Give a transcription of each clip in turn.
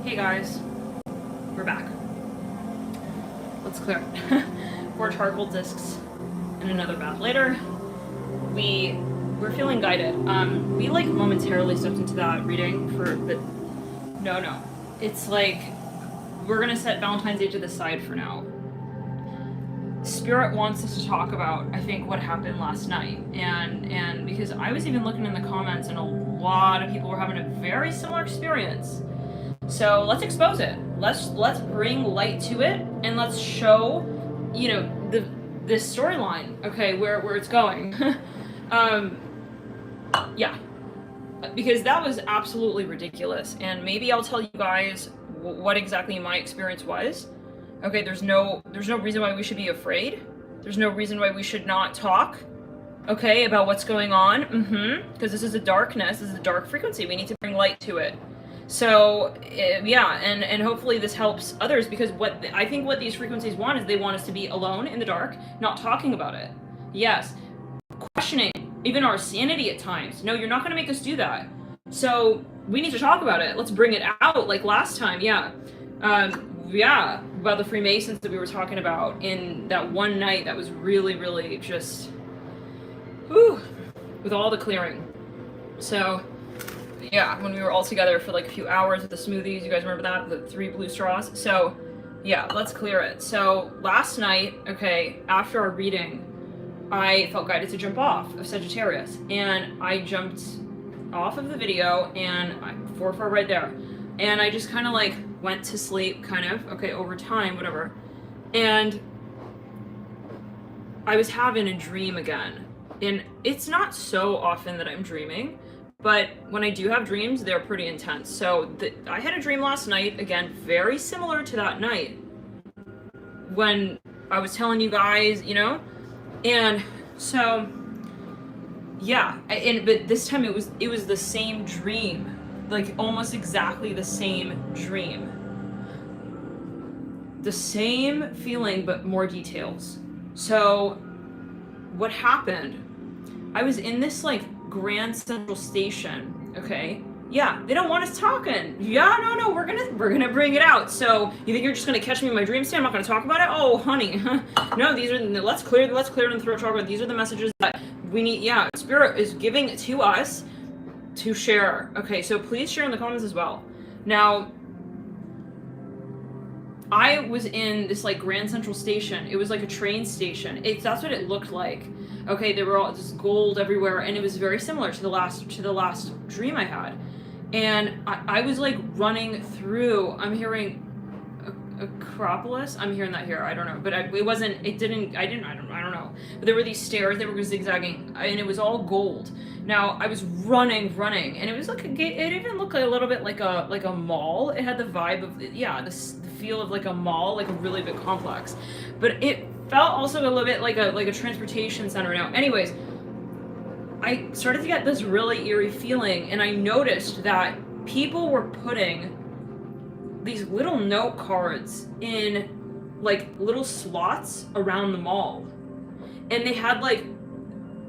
Hey guys, we're back. Let's clear it. 4 charcoal discs and another bath later. We're feeling guided. We like momentarily stepped into that reading but no. It's like we're gonna set Valentine's Day to the side for now. Spirit wants us to talk about, I think, what happened last night, and because I was even looking in the comments and a lot of people were having a very similar experience. So let's expose it. Let's bring light to it, and let's show, this storyline, okay, where it's going. Yeah, because that was absolutely ridiculous, and maybe I'll tell you guys what exactly my experience was. Okay, there's no reason why we should be afraid. There's no reason why we should not talk, okay, about what's going on. Because this is a darkness, this is a dark frequency. We need to bring light to it. So, yeah, and hopefully this helps others, because I think what these frequencies want is they want us to be alone in the dark, not talking about it. Yes, questioning even our sanity at times. No, you're not going to make us do that. So we need to talk about it. Let's bring it out like last time, yeah. Yeah, about the Freemasons that we were talking about in that one night that was really, really just, whew, with all the clearing. So, yeah, when we were all together for like a few hours with the smoothies, you guys remember that? The 3 blue straws? So, yeah, let's clear it. So, last night, okay, after our reading, I felt guided to jump off of Sagittarius. And I jumped off of the video, and 4 right there. And I just kind of like went to sleep, kind of, okay, over time, whatever. And I was having a dream again. And it's not so often that I'm dreaming, but when I do have dreams, they're pretty intense. So I had a dream last night, again, very similar to that night when I was telling you guys, and so, yeah, but this time it was the same dream, like almost exactly the same dream. The same feeling, but more details. So, what happened? I was in this like Grand Central Station, okay? Yeah, they don't want us talking. Yeah, no, we're gonna bring it out. So you think you're just gonna catch me in my dream state? I'm not gonna talk about it. Oh, honey, no. These are let's clear in the throat chakra. These are the messages that we need. Yeah, Spirit is giving to us to share. Okay, so please share in the comments as well. Now, I was in this like Grand Central Station. It was like a train station. That's what it looked like. Okay, there were all just gold everywhere, and it was very similar to the last dream I had. And I was like running through. I'm hearing Acropolis. I'm hearing that here. I don't know, but I don't know. But there were these stairs. They were zigzagging, and it was all gold. Now I was running, and it was like it even looked a little bit like a mall. It had the vibe of the feel of like a mall, like a really big complex. But it felt also a little bit like a transportation center. Now, anyways, I started to get this really eerie feeling, and I noticed that people were putting these little note cards in like little slots around the mall, and they had like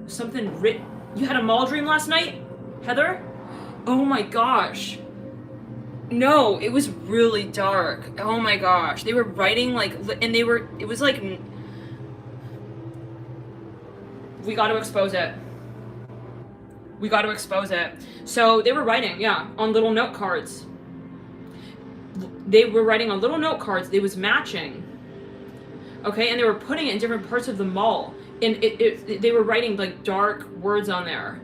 something written. You had a mall dream last night, Heather? Oh my gosh. No, it was really dark. Oh my gosh. They were writing like, and it was like, we got to expose it. We got to expose it. So they were writing, yeah, on little note cards. They were writing on little note cards. They was matching. Okay, and they were putting it in different parts of the mall. And they were writing like dark words on there.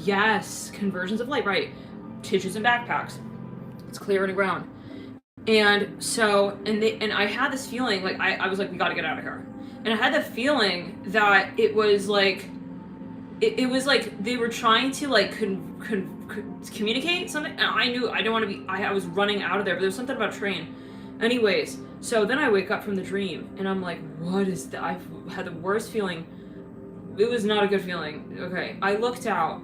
Yes, conversions of light, right. Tissues and backpacks. It's clear in the ground. And so, and I had this feeling, like, I was like, we gotta get out of here. And I had the feeling that it was like, it was like they were trying to like communicate something. And I knew I don't want to be, I was running out of there, but there was something about a train. Anyways, so then I wake up from the dream, and I'm like, what is that? I've had the worst feeling. It was not a good feeling. Okay, I looked out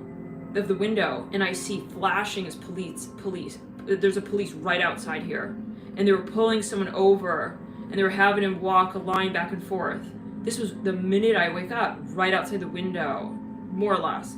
of the window, and I see flashing as police. There's a police right outside here, and they were pulling someone over, and they were having him walk a line back and forth. This was the minute I wake up, right outside the window, more or less.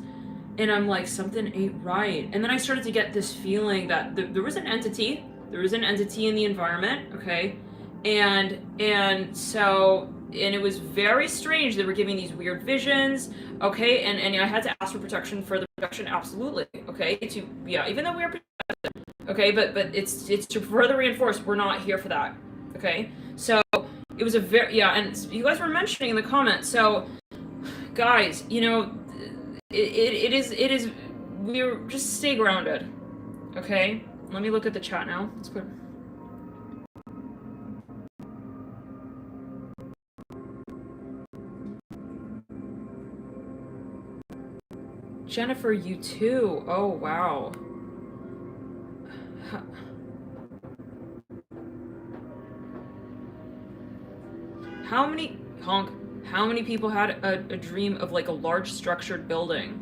And I'm like, something ain't right. And then I started to get this feeling that there was an entity. There was an entity in the environment, okay? And so, and it was very strange. They were giving these weird visions, okay? And I had to ask for protection, further protection, absolutely, okay? To, yeah, even though we are protected, okay? But it's to further reinforce we're not here for that, okay? So it was a very, yeah, and you guys were mentioning in the comments, so guys, you know, it is, we're just stay grounded, okay? Let me look at the chat now. Let's put. Jennifer, you too. Oh, wow. How many, honk, how many people had a dream of like a large structured building?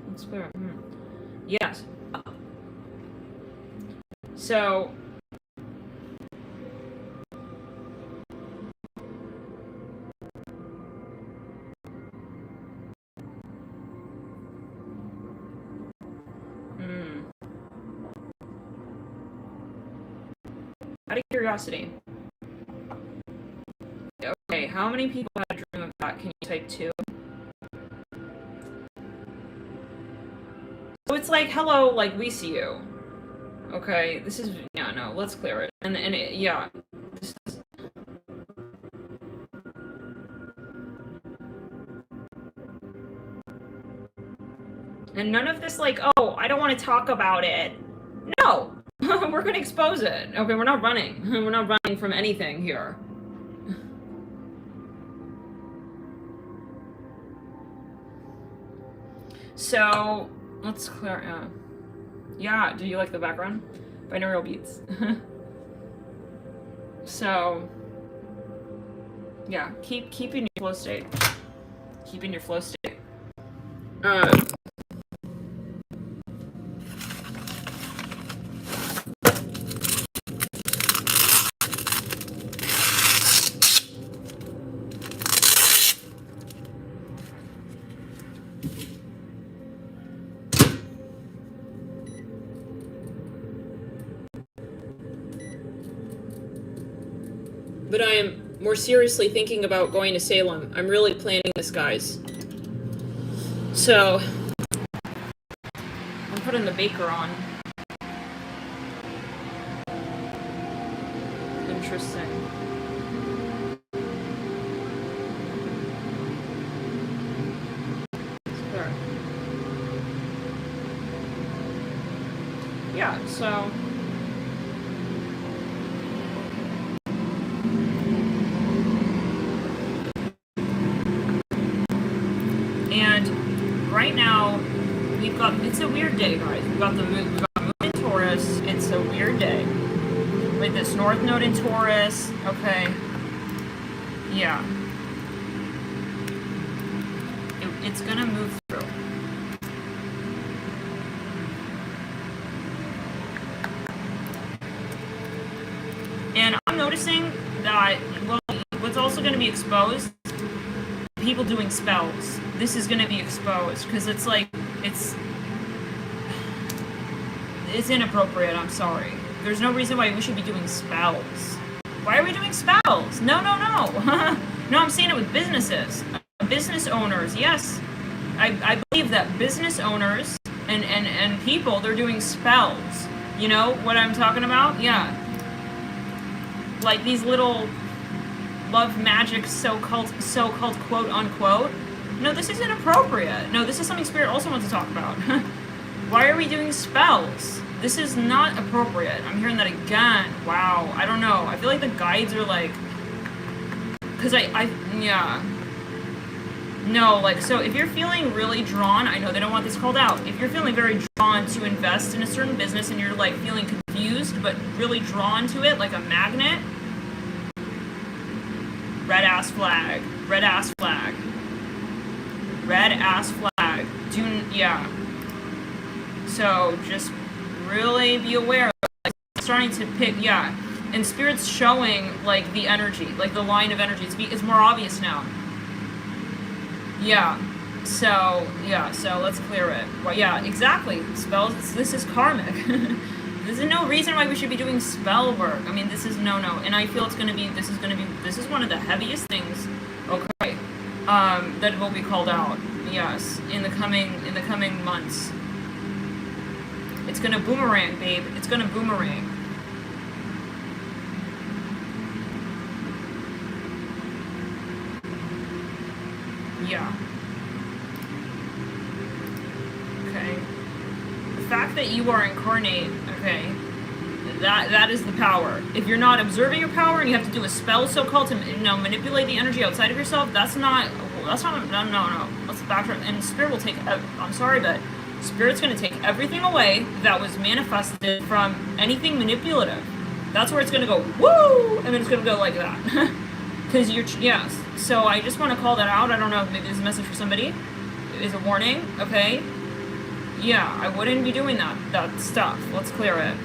That's fair. Yes. So, out of curiosity. Okay, how many people had a dream of that? Can you type 2? So it's like, hello, like, we see you. Okay, this is, yeah, no, let's clear it. And it, yeah. This is... And none of this, like, oh, I don't want to talk about it. No! We're gonna expose it. Okay, we're not running. We're not running from anything here. So, let's clear, yeah, do you like the background? Binaural beats. So, yeah, keep in your flow state. Keep in your flow state. But I am more seriously thinking about going to Salem. I'm really planning this, guys. So, I'm putting the baker on. Interesting. There. Yeah, so... And right now, we've got, it's a weird day, guys. We've got the moon, we've got moon in Taurus. It's a weird day. With this North Node in Taurus. Okay. Yeah. It's gonna move through. And I'm noticing that, well, what's also gonna be exposed, people doing spells. This is gonna be exposed, because it's like, it's inappropriate, I'm sorry. There's no reason why we should be doing spells. Why are we doing spells? No, no, no. No, I'm seeing it with businesses. Business owners, yes. I believe that business owners and people, they're doing spells. You know what I'm talking about? Yeah. Like these little love magic so-called quote unquote. No, this is inappropriate. No, this is something Spirit also wants to talk about. Why are we doing spells? This is not appropriate. I'm hearing that again. Wow. I don't know. I feel like the guides are like... Because yeah. No, like, so if you're feeling really drawn, I know they don't want this called out. If you're feeling very drawn to invest in a certain business and you're like feeling confused, but really drawn to it, like a magnet, red ass flag. Red ass flag. Red ass flag. Yeah. So just really be aware. Like, starting to pick, yeah. And Spirit's showing, like, the energy, like the line of energy. It's more obvious now. Yeah. So, yeah, so let's clear it. Well, yeah, exactly. Spells, this is karmic. There's no reason why we should be doing spell work. I mean, this is no. And I feel this is one of the heaviest things, okay, that will be called out. Yes, in the coming months. It's gonna boomerang, babe. It's gonna boomerang. Yeah. Okay. The fact that you are incarnate, okay, that is the power. If you're not observing your power and you have to do a spell so-called to manipulate the energy outside of yourself, no. Let's backtrack. And Spirit will take, I'm sorry, but Spirit's going to take everything away that was manifested from anything manipulative. That's where it's going to go, woo! And then it's going to go like that. Because yes. So I just want to call that out. I don't know, maybe this is a message for somebody. It is a warning, okay? Yeah, I wouldn't be doing that stuff. Let's clear it.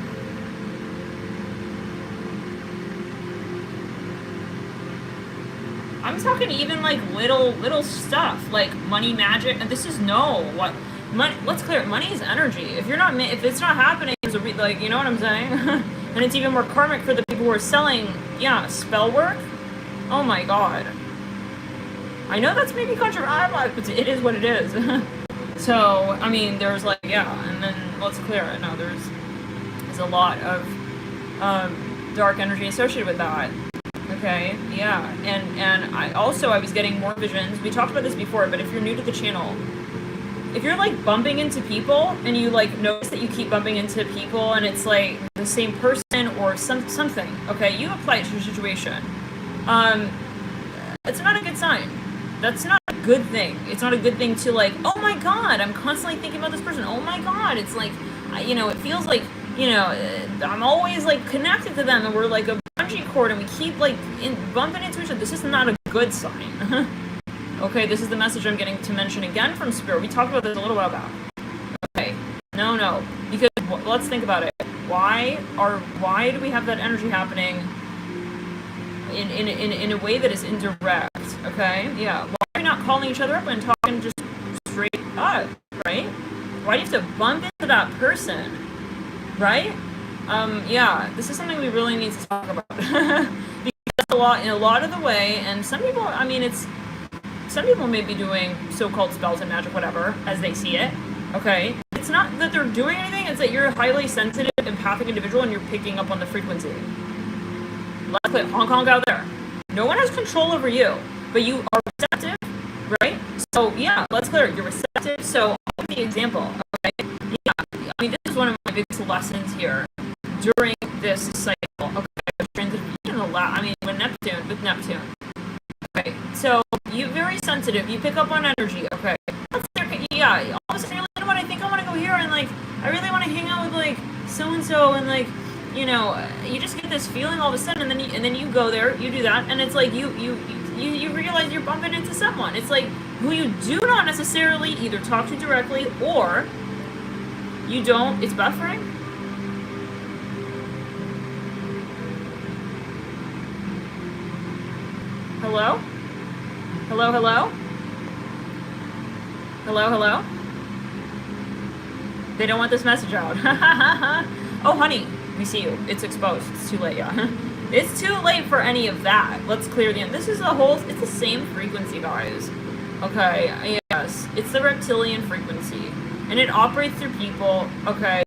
I'm talking even like little stuff, like money magic, and this is what money. Let's clear it. Money is energy. If it's not happening, there's you know what I'm saying? And it's even more karmic for the people who are selling, spell work. Oh my god. I know that's maybe controversial, but it is what it is. So, I mean, there's and then let's clear it. No, there's a lot of dark energy associated with that. Okay, yeah, and I was getting more visions. We talked about this before, but if you're new to the channel, if you're like bumping into people and you like notice that you keep bumping into people and it's like the same person or something, okay, you apply it to your situation. It's not a good sign. That's not a good thing. It's not a good thing to like, oh my god, I'm constantly thinking about this person. Oh my god, it's like, it feels like, I'm always like connected to them and we're like a bungee cord and we keep like bumping into each other. This is not a good sign. Okay, this is the message I'm getting to mention again from Spirit. We talked about this a little while back. Okay, no, because let's think about it. Why do we have that energy happening in a way that is indirect? Okay, yeah. Why are we not calling each other up and talking just straight up, right? Why do you have to bump into that person, right? Yeah, this is something we really need to talk about. Because in a lot of the way, and some people, some people may be doing so-called spells and magic, whatever, as they see it, okay? It's not that they're doing anything, it's that you're a highly sensitive, empathic individual and you're picking up on the frequency. Let's play Hong Kong out there. No one has control over you, but you are receptive, right? So, yeah, let's clear it. You're receptive, so I'll give you an example, okay? Yeah, this is one of my biggest lessons here during this cycle, okay? With Neptune. Okay, so you're very sensitive. You pick up on energy. Okay, yeah. All of a sudden, you're like, you know what? I think I want to go here, and like, I really want to hang out with like so and so, and like, you just get this feeling all of a sudden, and then you go there, you do that, and it's like you realize you're bumping into someone. It's like who you do not necessarily either talk to directly or you don't. It's buffering. Hello? Hello, hello? Hello, hello? They don't want this message out. Oh, honey, we see you. It's exposed. It's too late, yeah. It's too late for any of that. Let's clear the end. This is it's the same frequency, guys. Okay, yes. It's the reptilian frequency. And it operates through people, okay,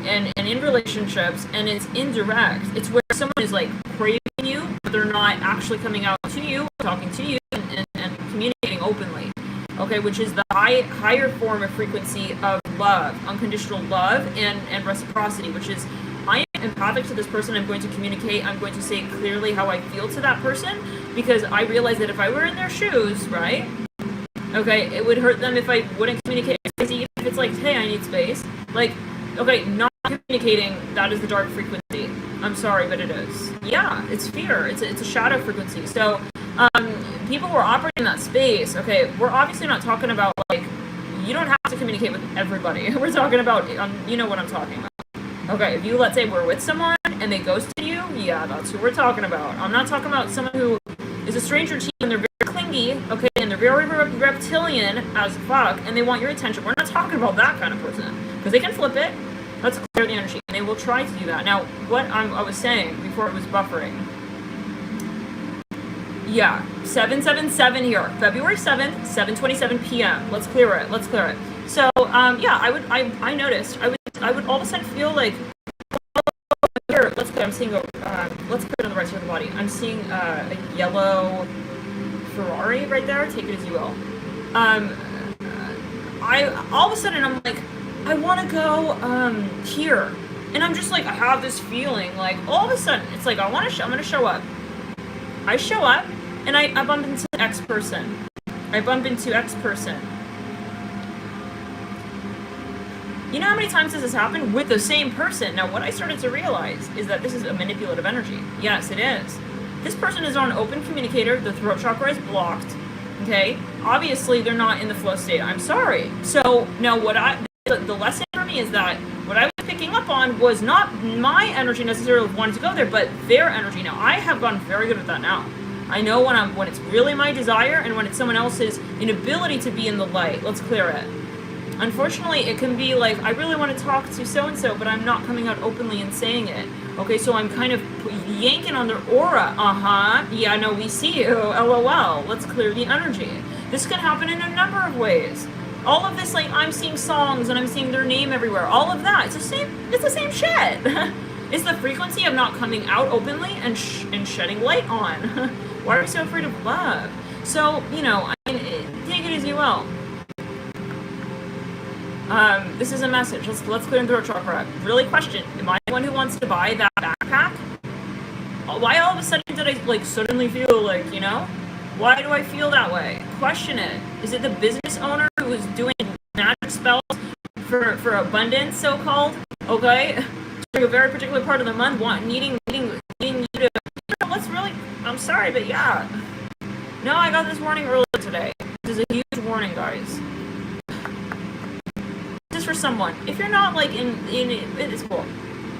and in relationships, and it's indirect. It's where someone is like craving you, but they're not actually coming out to you, talking to you, and communicating openly. Okay, which is the higher form of frequency of love, unconditional love, and reciprocity, which is I am empathic to this person. I'm going to communicate. I'm going to say clearly how I feel to that person because I realize that if I were in their shoes, right? Okay, it would hurt them if I wouldn't communicate. Even if it's like, hey, I need space. Like, okay, not communicating, that is the dark frequency. I'm sorry, but it is. Yeah, it's fear. It's a shadow frequency. So, people who are operating in that space, okay, we're obviously not talking about, like, you don't have to communicate with everybody. We're talking about, you know what I'm talking about. Okay, if you, let's say, were with someone and they ghosted you, yeah, that's who we're talking about. I'm not talking about someone who is a stranger to you and they're very clingy, okay, and they're very reptilian as fuck, and they want your attention. We're not talking about that kind of person, because they can flip it. Let's clear the energy, and they will try to do that. Now, what I was saying before it was buffering. Yeah, 777 here, February 7th, 7:27 p.m. Let's clear it. Let's clear it. So, yeah, I noticed. I would all of a sudden feel like, here, let's clear. I'm seeing let's clear it on the right side of the body. I'm seeing a yellow Ferrari right there. Take it as you will. I all of a sudden I'm like, I want to go here, and I'm just like, I have this feeling like all of a sudden it's like I'm gonna show up. I show up, and I bump into X person. You know how many times this has happened with the same person? Now, what I started to realize is that this is a manipulative energy. Yes, it is. This person is on an open communicator. The throat chakra is blocked. Okay? Obviously, they're not in the flow state. I'm sorry. So, now the lesson for me is that what I was picking up on was not my energy necessarily wanting to go there, but their energy. Now, I have gotten very good at that now. I know when it's really my desire and when it's someone else's inability to be in the light. Let's clear it. Unfortunately, it can be like, I really want to talk to so-and-so, but I'm not coming out openly and saying it. Okay, so I'm kind of yanking on their aura. Yeah, no, we see you. LOL. Let's clear the energy. This can happen in a number of ways. All of this, like, I'm seeing songs and I'm seeing their name everywhere. All of that. It's the same shit. It's the frequency of not coming out openly and shedding light on. Why are we so afraid of love? So, you know, I mean, take it as you will. This is a message. Let's clear the throat chakra. Really question, am I the one who wants to buy that backpack? Why all of a sudden did I, like, suddenly feel like, you know? Why do I feel that way? Question it. Is it the business owner who is doing magic spells for abundance, so-called? Okay? During a very particular part of the month, needing you to... Let's really... I'm sorry, but yeah. No, I got this warning earlier today. This is a huge warning, guys. For someone, if you're not like in it's cool,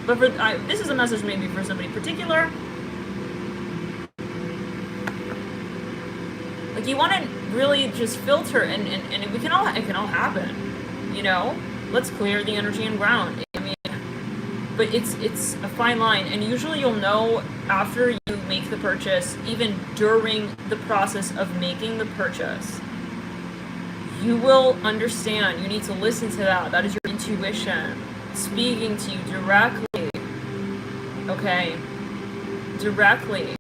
but for this is a message maybe for somebody particular. Like, you want to really just filter, and it can all happen, you know. Let's clear the energy and ground. I mean, but it's a fine line, and usually you'll know after you make the purchase, even during the process of making the purchase. You will understand. You need to listen to that. That is your intuition speaking to you directly. Okay? Directly.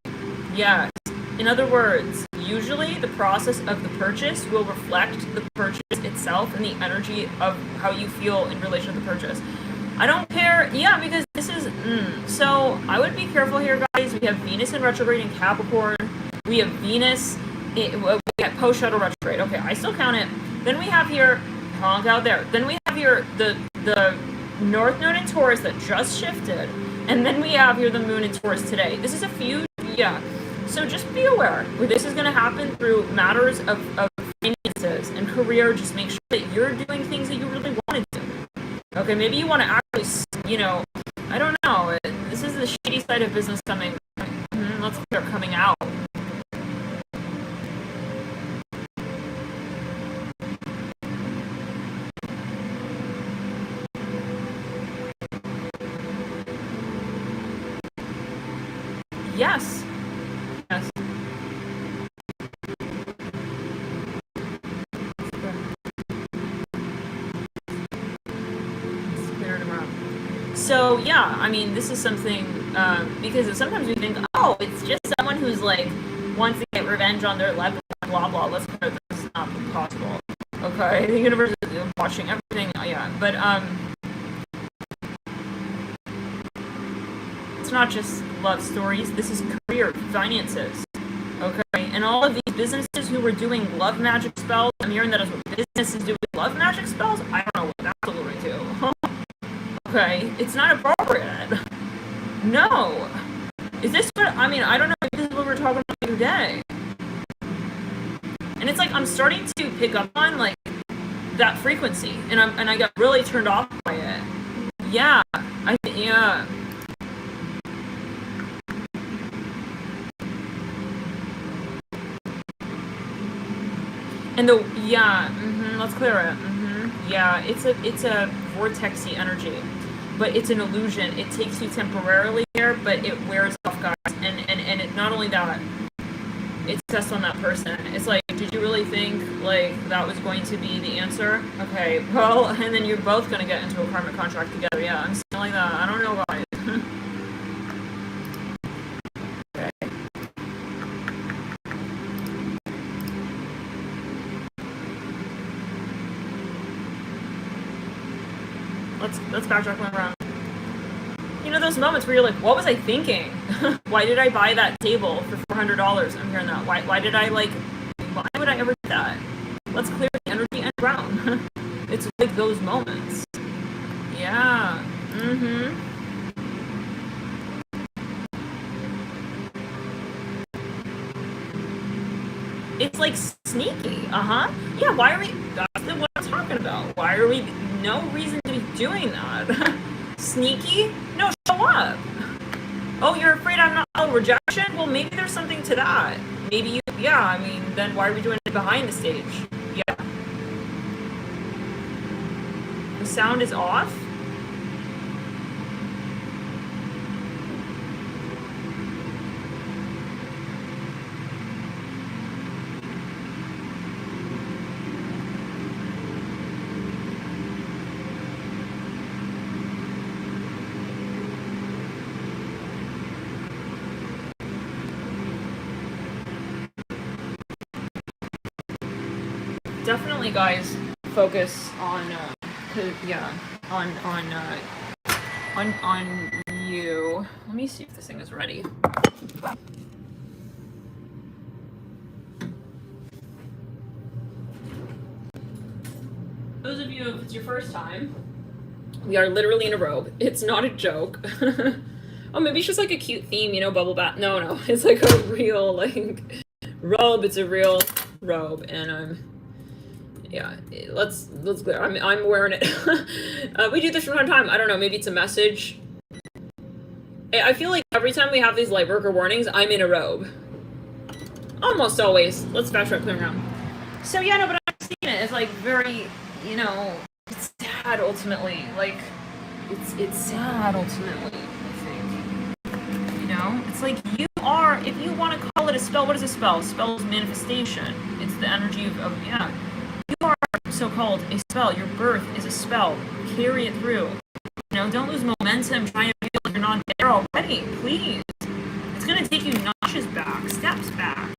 Yes. In other words, usually the process of the purchase will reflect the purchase itself and the energy of how you feel in relation to the purchase. I don't care. Yeah, because this is... So, I would be careful here, guys. We have Venus in retrograde in Capricorn. We have Venus... we got post-shuttle retrograde. Okay, I still count it. Then we have here, honk out there. Then we have here the North Node in Taurus that just shifted. And then we have here the Moon in Taurus today. This is a few, yeah. So just be aware. This is going to happen through matters of finances and career. Just make sure that you're doing things that you really want to do. Okay, maybe you want to actually, you know, I don't know. This is the shady side of business coming. Let's start coming out. Yes. Yes. So yeah, I mean, this is something because sometimes we think, oh, it's just someone who's like wants to get revenge on their left, blah blah. Let's know this is not possible. Okay, the universe is watching everything. Yeah, but it's not just love stories. This is career, finances. Okay, and all of these businesses who were doing love magic spells, I'm hearing that is what businesses do with love magic spells. I don't know what that's alluding to. Okay, it's not appropriate. No. Is this what, I mean, I don't know if this is what we're talking about today. And it's like, I'm starting to pick up on, like, that frequency, and I got really turned off by it. Yeah, yeah. And let's clear it. Yeah, it's a vortexy energy, but it's an illusion. It takes you temporarily here, but it wears off, guys. And it, not only that, it's tests on that person. It's like, did you really think like that was going to be the answer? Okay, well, and then you're both gonna get into a karmic contract together. Yeah, I'm saying like that. I don't know, guys. Okay. Let's backtrack one around. You know those moments where you're like, what was I thinking? Why did I buy that table for $400? I'm hearing that. Why did I like? Why would I ever do that? Let's clear the energy and ground. It's like those moments. Yeah. It's like sneaky. Yeah, why are we? That's what I'm talking about. Why are we? No reason to be doing that. Sneaky? No, show up. Oh, you're afraid I'm not rejection? Well, maybe there's something to that. Maybe you, yeah, I mean, then why are we doing it behind the stage? Yeah. The sound is off? Definitely, guys, focus on on you. Let me see if this thing is ready. Those of you, if it's your first time, we are literally in a robe. It's not a joke. Oh, maybe it's just like a cute theme, you know, bubble bath. No, it's like a real like robe. It's a real robe, and yeah, let's clear. I'm wearing it. We do this from time to time. I don't know. Maybe it's a message. I feel like every time we have these light worker warnings, I'm in a robe. Almost always. Let's backtrack clear around. So yeah, no, but I'm seeing it. It's like very, you know, it's sad ultimately. Like, it's sad ultimately. I think. You know, it's like you are. If you want to call it a spell, what is a spell? A spell is manifestation. It's the energy of yeah. You are so-called a spell. Your birth is a spell. Carry it through. You know, don't lose momentum trying to feel like you're not there already. Please. It's gonna take you notches back, steps back.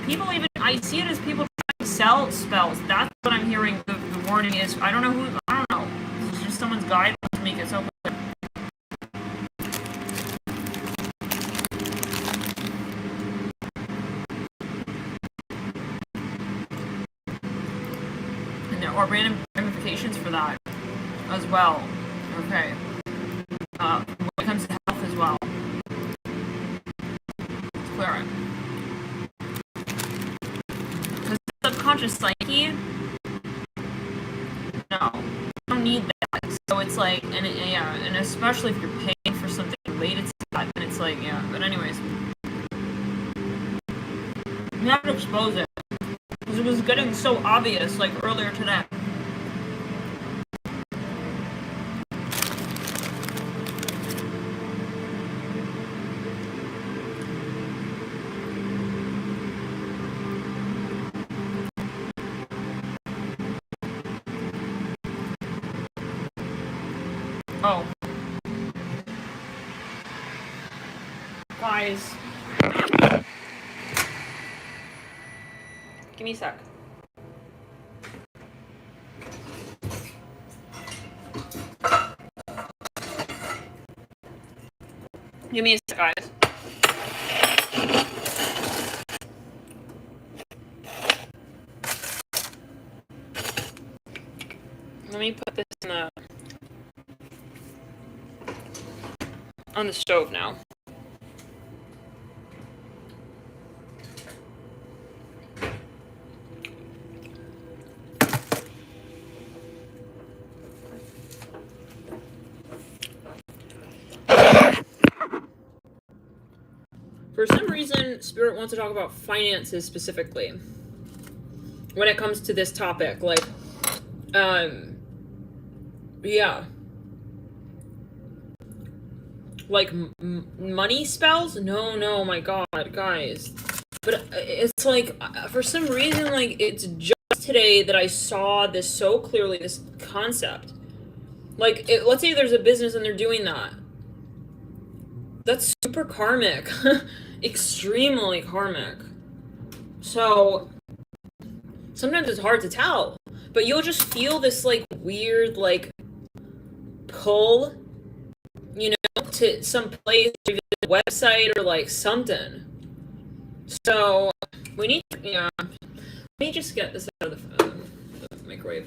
People even, I see it as people trying to sell spells. That's what I'm hearing the warning is. I don't know. This is just someone's guide to make it so clear. And there are random ramifications for that as well. Okay. When it comes to health as well. Let's clear it. Because the subconscious psyche, no, you don't need that. So it's like, and especially if you're paying for something related to that, then it's like, yeah. But anyways, you have to expose it. Because it was getting so obvious, like earlier today. Oh. Guys. Give me a sec. Give me a sec, guys. Let me put this in on the stove now. For some reason, Spirit wants to talk about finances specifically when it comes to this topic. Like, yeah. Like, money spells? No, my god, guys. But it's like, for some reason, like, it's just today that I saw this so clearly, this concept. Like, let's say there's a business and they're doing that. That's super karmic. Extremely karmic. So, sometimes it's hard to tell. But you'll just feel this, like, weird, like, pull, you know, to some place, maybe a website or, like, something. So, we need to, yeah. Let me just get this out of the microwave.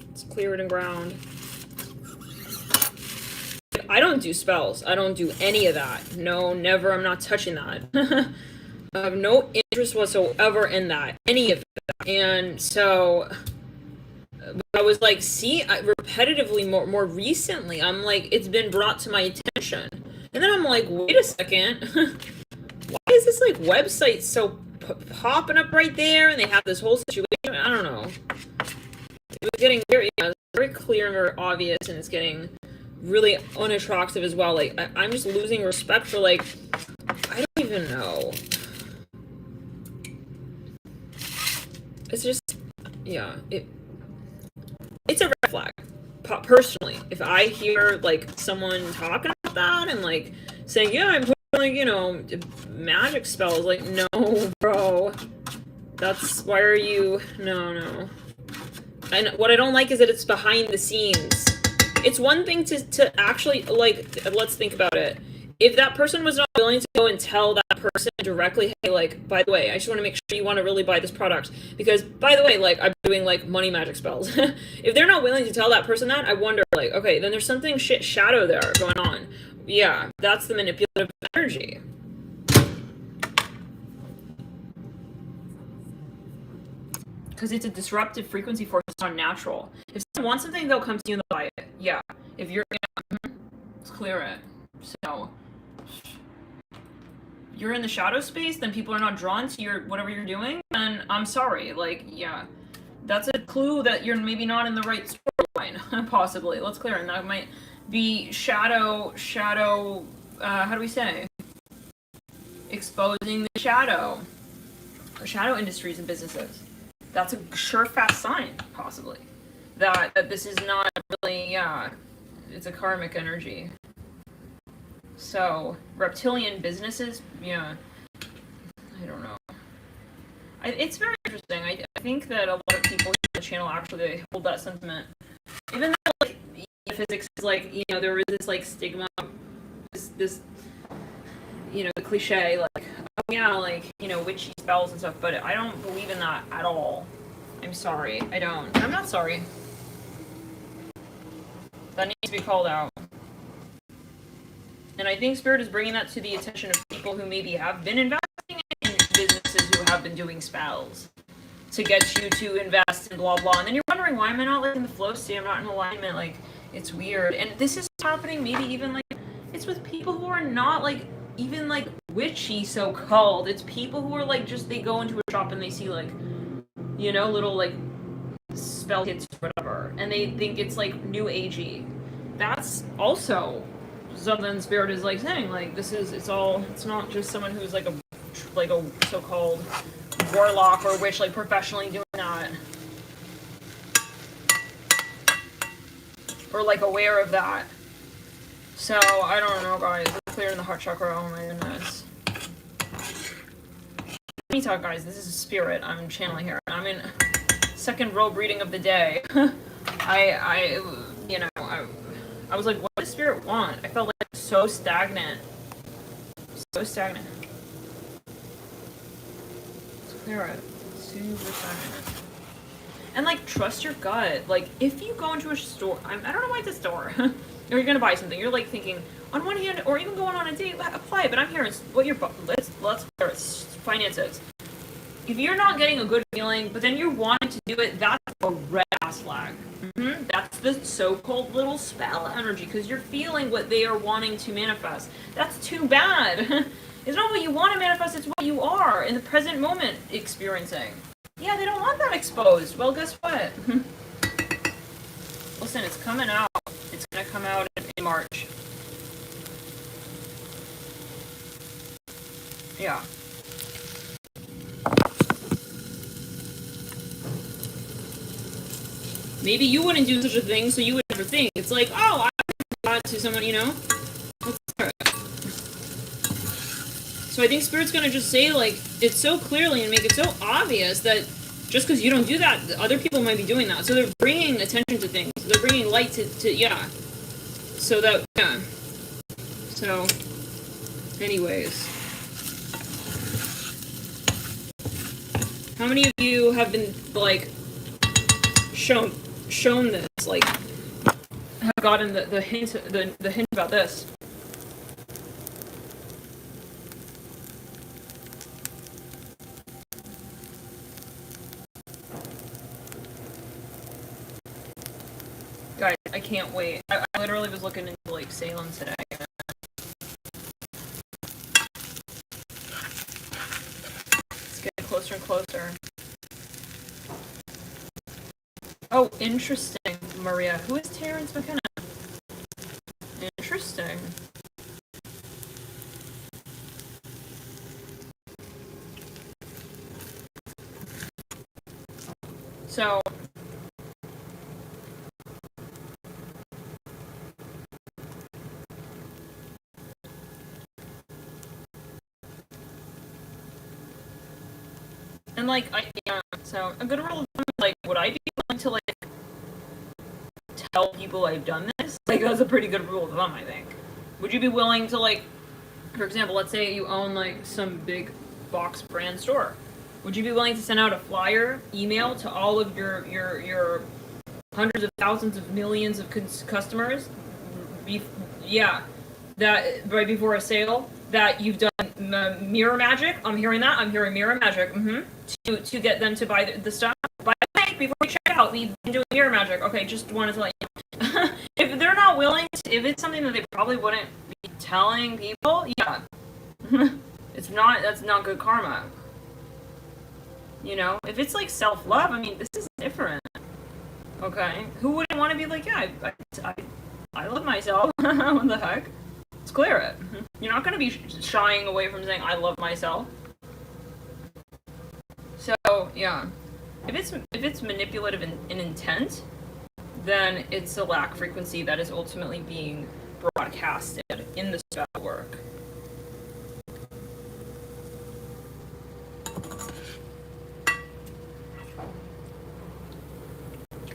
Let's clear it and ground. I don't do spells. I don't do any of that. No, never. I'm not touching that. I have no interest whatsoever in that. Any of that. And so I was like, see, repetitively, more recently, I'm like, it's been brought to my attention. And then I'm like, wait a second. Why is this, like, website so popping up right there? And they have this whole situation. I don't know. It was getting very, very clear and very obvious, and it's getting really unattractive as well. Like, I'm just losing respect for, like, I don't even know. It's just, yeah, it's a red flag. Personally, if I hear, like, someone talking about that and, like, saying, yeah, I'm putting, like, you know, magic spells, like, no, bro, that's, why are you, no. And what I don't like is that it's behind the scenes. It's one thing to actually, like, let's think about it. If that person was not willing to go and tell that person directly, hey, like, by the way, I just want to make sure you want to really buy this product, because, by the way, like, I'm doing, like, money magic spells. If they're not willing to tell that person that, I wonder, like, okay, then there's something shadow there going on. Yeah, that's the manipulative energy. Because it's a disruptive frequency force. It's not natural. If someone wants something, they'll come to you and they'll buy it. Yeah. If you're, let's clear it. So, you're in the shadow space, then people are not drawn to your whatever you're doing, and I'm sorry. Like, yeah, that's a clue that you're maybe not in the right storyline. Possibly. Let's clear it. And that might be shadow. How do we say? Exposing the shadow, or shadow industries and businesses. That's a sure fast sign, possibly, that this is not really, yeah, it's a karmic energy. So, reptilian businesses, yeah, I don't know. It's very interesting. I think that a lot of people on the channel actually hold that sentiment. Even though, like, physics is, like, you know, there is this, like, stigma, this you know, the cliche, like, oh yeah, like, you know, witchy spells and stuff, but I don't believe in that at all. I'm sorry. I don't. I'm not sorry. That needs to be called out. And I think Spirit is bringing that to the attention of people who maybe have been investing in businesses who have been doing spells to get you to invest in blah blah. And then you're wondering, why am I not, like, in the flow state? I'm not in alignment. Like, it's weird. And this is happening maybe even, like, it's with people who are not, like, even, like, witchy, so-called. It's people who are, like, just, they go into a shop and they see, like, you know, little, like, spell kits or whatever, and they think it's, like, new agey. That's also something Spirit is, like, saying, like, this is, it's not just someone who's, like, a so-called warlock or witch, like, professionally doing that. Or, like, aware of that. So, I don't know, guys. We're clearing the heart chakra. Oh my goodness. Let me talk, guys. This is Spirit I'm channeling here. I'm in second robe reading of the day. I was like, what does Spirit want? I felt, like, so stagnant. So stagnant. Let's clear it. Super stagnant. And, like, trust your gut. Like, if you go into a store, I don't know why it's a store. Or you're gonna buy something. You're, like, thinking, on one hand, or even going on a date, apply it. But I'm here. What your let's clear it. Finances. If you're not getting a good feeling, but then you're wanting to do it, that's a red ass flag. That's the so-called little spell energy, because you're feeling what they are wanting to manifest. That's too bad. It's not what you want to manifest, it's what you are in the present moment experiencing. Yeah, they don't want that exposed. Well, guess what? Listen, it's coming out. It's gonna come out in March. Yeah. Maybe you wouldn't do such a thing, so you would never think. It's like, oh, I would do that to someone, you know? So I think Spirit's gonna just say, like, it so clearly and make it so obvious that just because you don't do that, other people might be doing that. So they're bringing attention to things. They're bringing light to yeah. So that, yeah. So, anyways. How many of you have been, like, shown this, like, have gotten the hint about this? Guys, I can't wait. I literally was looking into, like, Salem today. It's getting closer and closer. Oh, interesting, Maria. Who is Terrence McKenna? Interesting. So, and, like, yeah, so a good rule of thumb, like, would I be willing to, like, tell people I've done this? Like, that's a pretty good rule of thumb, I think. Would you be willing to, like, for example, let's say you own, like, some big box brand store. Would you be willing to send out a flyer, email to all of your hundreds of thousands of millions of customers? Yeah, that right before a sale, that you've done mirror magic. I'm hearing that. I'm hearing mirror magic. To get them to buy the stuff. By the way, before we check out, we've been doing mirror magic. Okay, just wanted to let you know. If they're not willing to, if it's something that they probably wouldn't be telling people, yeah. That's not good karma. You know, if it's like self-love, I mean, this is different. Okay, who wouldn't want to be like, yeah, I love myself. What the heck? Let's clear it. You're not going to be shying away from saying I love myself. So yeah, if it's manipulative in intent, then it's a lack frequency that is ultimately being broadcasted in the spell work.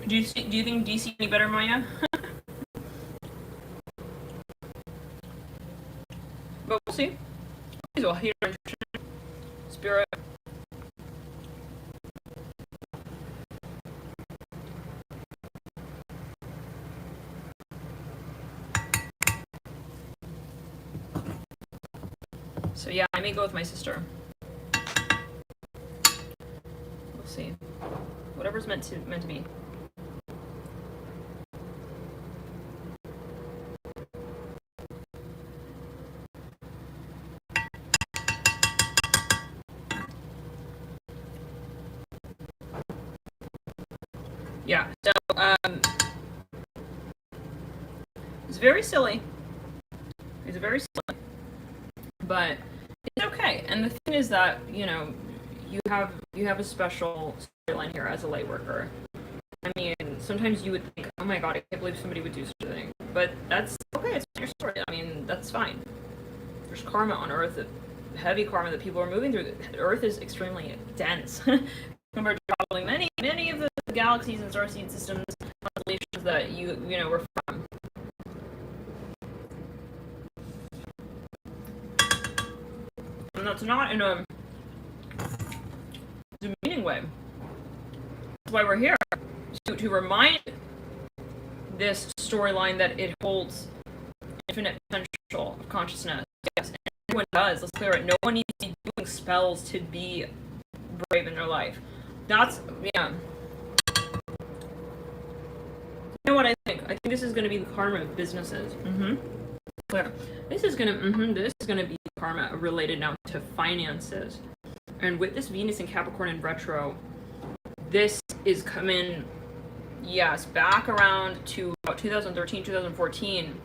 Do you think DC any better, Maya? But we'll see. We'll hear Spirit. So yeah, I may go with my sister. We'll see. Whatever's meant to be. Yeah, so, it's very silly. It's very silly. But it's okay. And the thing is that, you know, you have a special storyline here as a light worker. I mean, sometimes you would think, oh my god, I can't believe somebody would do such a thing. But that's okay, it's your story. I mean, that's fine. There's karma on Earth, heavy karma that people are moving through. Earth is extremely dense. Compared to probably many of the galaxies and starseed systems, constellations that you know we're from. And that's not in a demeaning way. That's why we're here, to remind this storyline that it holds infinite potential of consciousness. Yes, and everyone does. Let's clear it. No one needs to be doing spells to be brave in their life. That's, yeah. I think this is going to be the karma of businesses. Clear. This is gonna be karma related now to finances. And with this Venus in Capricorn in retro, this is coming, yes, back around to about 2013, 2014.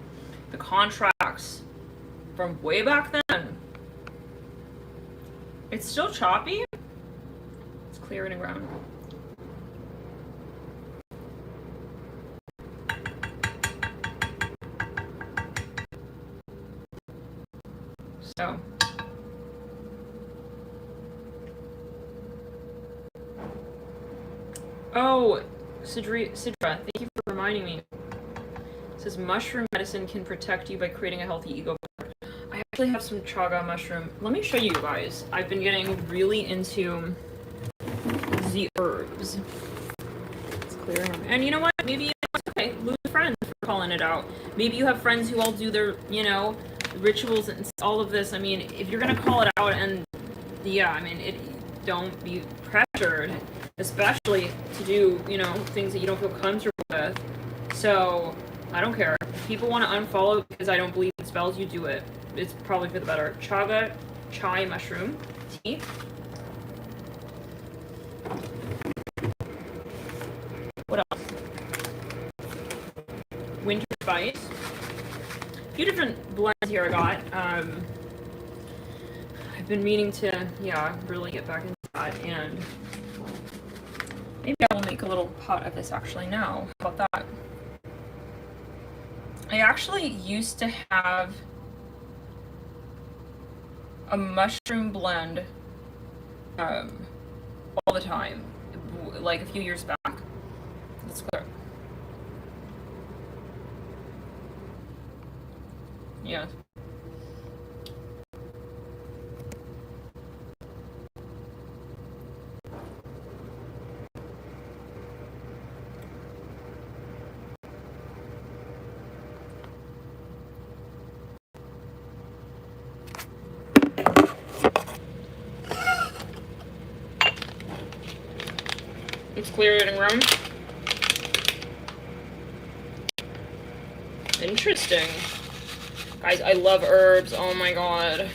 The contracts from way back then. It's still choppy. It's clearing the ground. So. Oh, Sidra, thank you for reminding me. It says mushroom medicine can protect you by creating a healthy ego. I actually have some chaga mushroom. Let me show you guys. I've been getting really into the herbs. It's clearing. And you know what? Maybe it's okay. Lose friends for calling it out. Maybe you have friends who all do their, you know, rituals and all of this. I mean, if you're gonna call it out, and yeah, I mean, don't be pressured, especially to do, you know, things that you don't feel comfortable with. So I don't care. If people want to unfollow because I don't believe in spells, you do it. It's probably for the better. Chaga chai mushroom tea. What else? Winter spice. A few different blends here I got. I've been meaning to, yeah, really get back into that, and maybe I will make a little pot of this actually now. How about that? I actually used to have a mushroom blend all the time, like a few years back. Let's clear. Yeah. It's cleared in room. Interesting. Guys, I love herbs. Oh my god.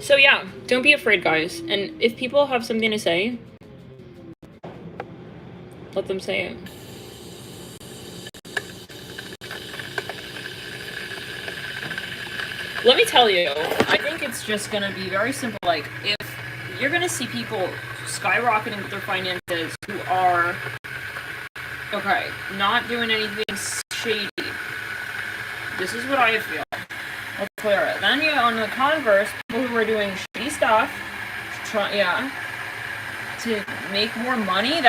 So yeah, don't be afraid, guys. And if people have something to say, let them say it. Let me tell you, I think it's just gonna be very simple. Like, if you're gonna see people skyrocketing with their finances who are, okay, not doing anything shady, this is what I feel. Let's clear it. Then you, on the converse, people who are doing shady stuff, to make more money,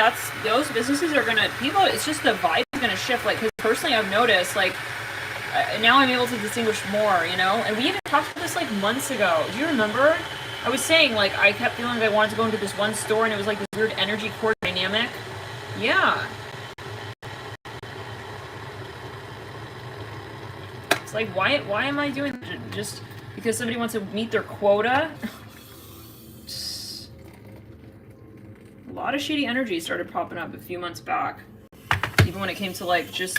those businesses are gonna, it's just the vibe is gonna shift. Like, because personally I've noticed, like, now I'm able to distinguish more, you know? And we even talked about this, like, months ago. Do you remember? I was saying, like, I kept feeling like I wanted to go into this one store and it was like this weird energy core dynamic. Yeah. It's like, why am I doing that? Just because somebody wants to meet their quota? A lot of shady energy started popping up a few months back. Even when it came to, like, just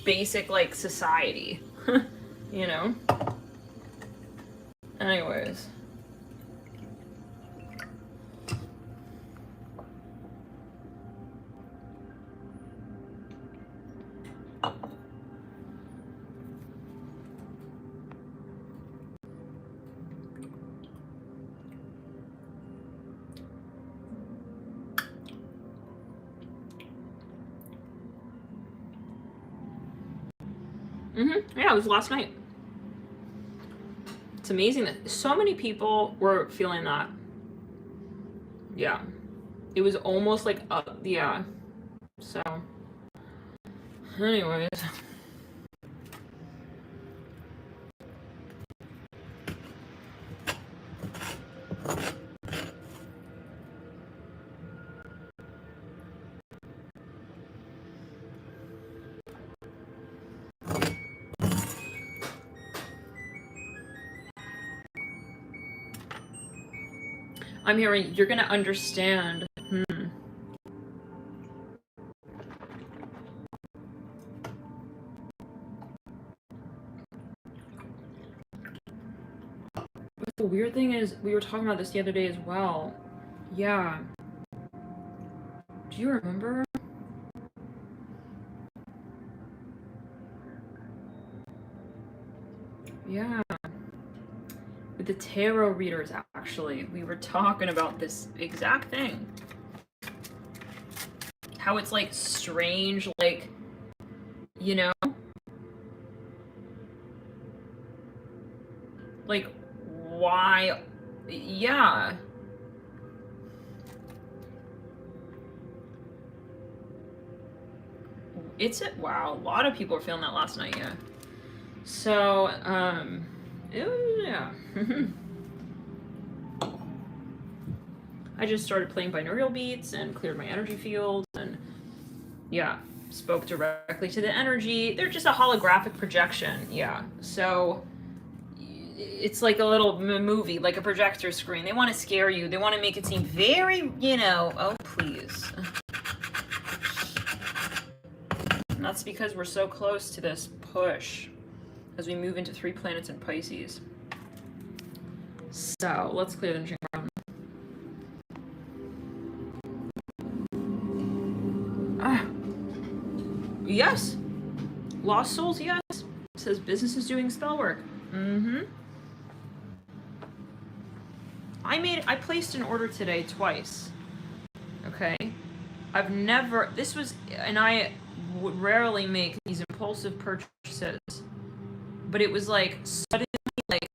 basic, like, society. You know? Anyways. Yeah, it was last night. It's amazing that so many people were feeling that. Yeah. It was almost like, yeah. So, Anyways. I'm hearing you're gonna understand. But the weird thing is, we were talking about this the other day as well. Yeah. Do you remember? Yeah. With the tarot readers, actually, we were talking about this exact thing. How it's like strange, like, you know? Like, why? Yeah. Wow, a lot of people were feeling that last night, yeah. So, it was, yeah. I just started playing binaural beats and cleared my energy field and, yeah, spoke directly to the energy. They're just a holographic projection, yeah. So, it's like a little movie, like a projector screen. They want to scare you. They want to make it seem very, oh, please. And that's because we're so close to this push as we move into 3 planets in Pisces. So, let's clear the energy around. Yes. Lost souls, yes. It says business is doing spell work. I placed an order today twice. Okay. I would rarely make these impulsive purchases. But it was like suddenly, like,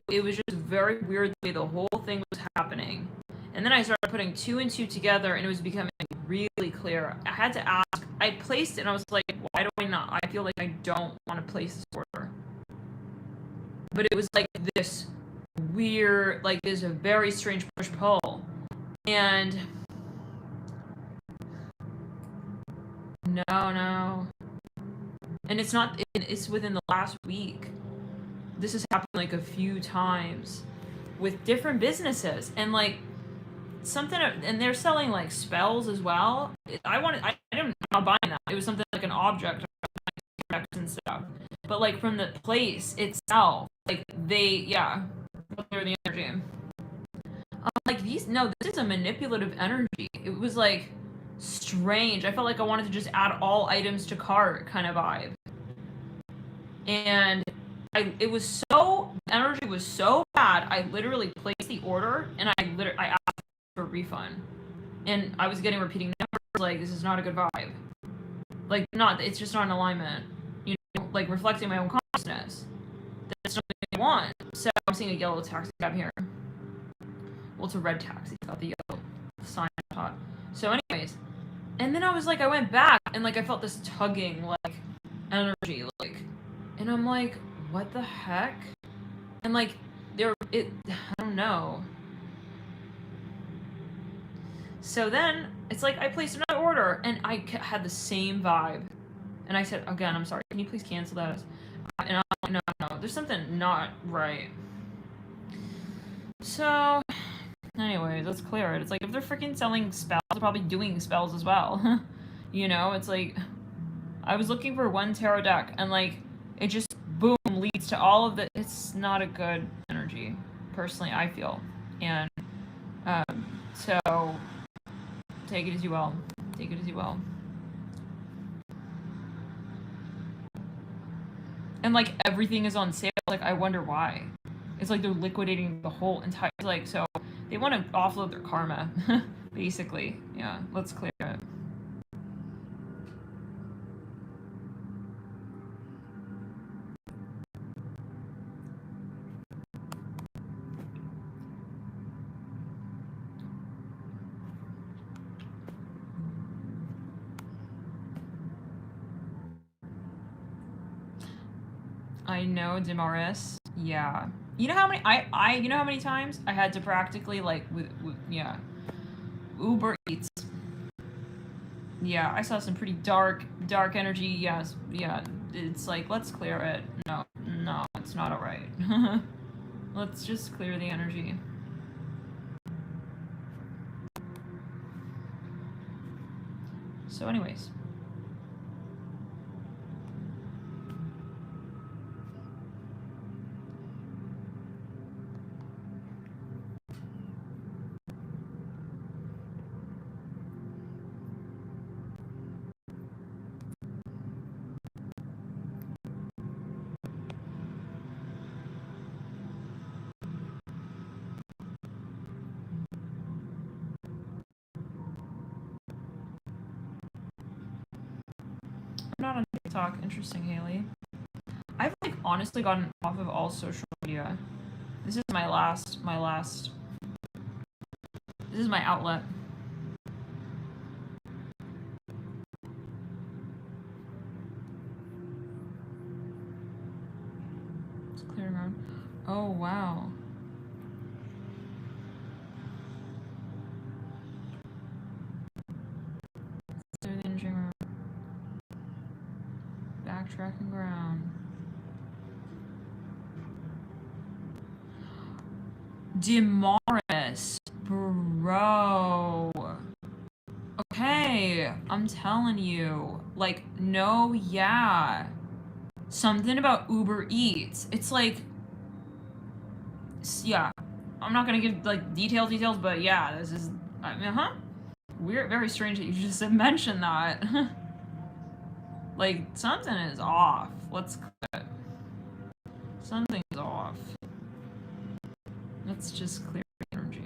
it was just very weird the way the whole thing was happening. And then I started putting 2 and 2 together and it was becoming really clear. I had to ask, I placed it and I was like, why do I not? I feel like I don't want to place this order. But it was like this weird, like this very strange push-pull. And no. And it's within the last week. This has happened like a few times with different businesses. And like, and they're selling like spells as well. I'm not buying that. It was something like an object and stuff. But like from the place itself, like they're the energy. Like this is a manipulative energy. It was like strange. I felt like I wanted to just add all items to cart kind of vibe. And energy was so bad. I literally placed the order and I asked for a refund. And I was getting repeating numbers like, this is not a good vibe. Like, it's just not in alignment. Like reflecting my own consciousness. That's not what I want. So I'm seeing a yellow taxi cab here. Well, it's a red taxi. Got the yellow sign on top. So anyways, and then I went back and like I felt this tugging like energy like, and I'm like, what the heck? And like I don't know. So then it's like I placed another order and I had the same vibe, and I said again, I'm sorry, can you please cancel that? And I'm like, no, there's something not right. So anyways, let's clear it. It's like if they're freaking selling spells, they're probably doing spells as well. It's like I was looking for one tarot deck and like it just boom leads to all of the. It's not a good energy, personally, I feel. And so take it as you will. Take it as you will. And like everything is on sale. Like I wonder why. It's like they're liquidating the whole entire. Like so, they want to offload their karma, basically. Yeah, let's clear it. I know, Demaris. Yeah. You know how many you know how many times I had to practically like with yeah. Uber Eats. Yeah, I saw some pretty dark energy. Yes, yeah. It's like, let's clear it. No, no, it's not alright. Let's just clear the energy. So anyways. I'm not on TikTok. Interesting, Haley. I've like honestly gotten off of all social media. This is my last this is my outlet. It's clearing around. Oh wow. Clear the energy around. Backtracking ground. Demaris, bro. Okay, I'm telling you. Like, no, yeah. Something about Uber Eats. It's like, yeah. I'm not gonna give like details, but yeah, this is, I mean, weird, very strange that you just mentioned that. Like, something is off. Let's clear it. Something's off. Let's just clear the energy.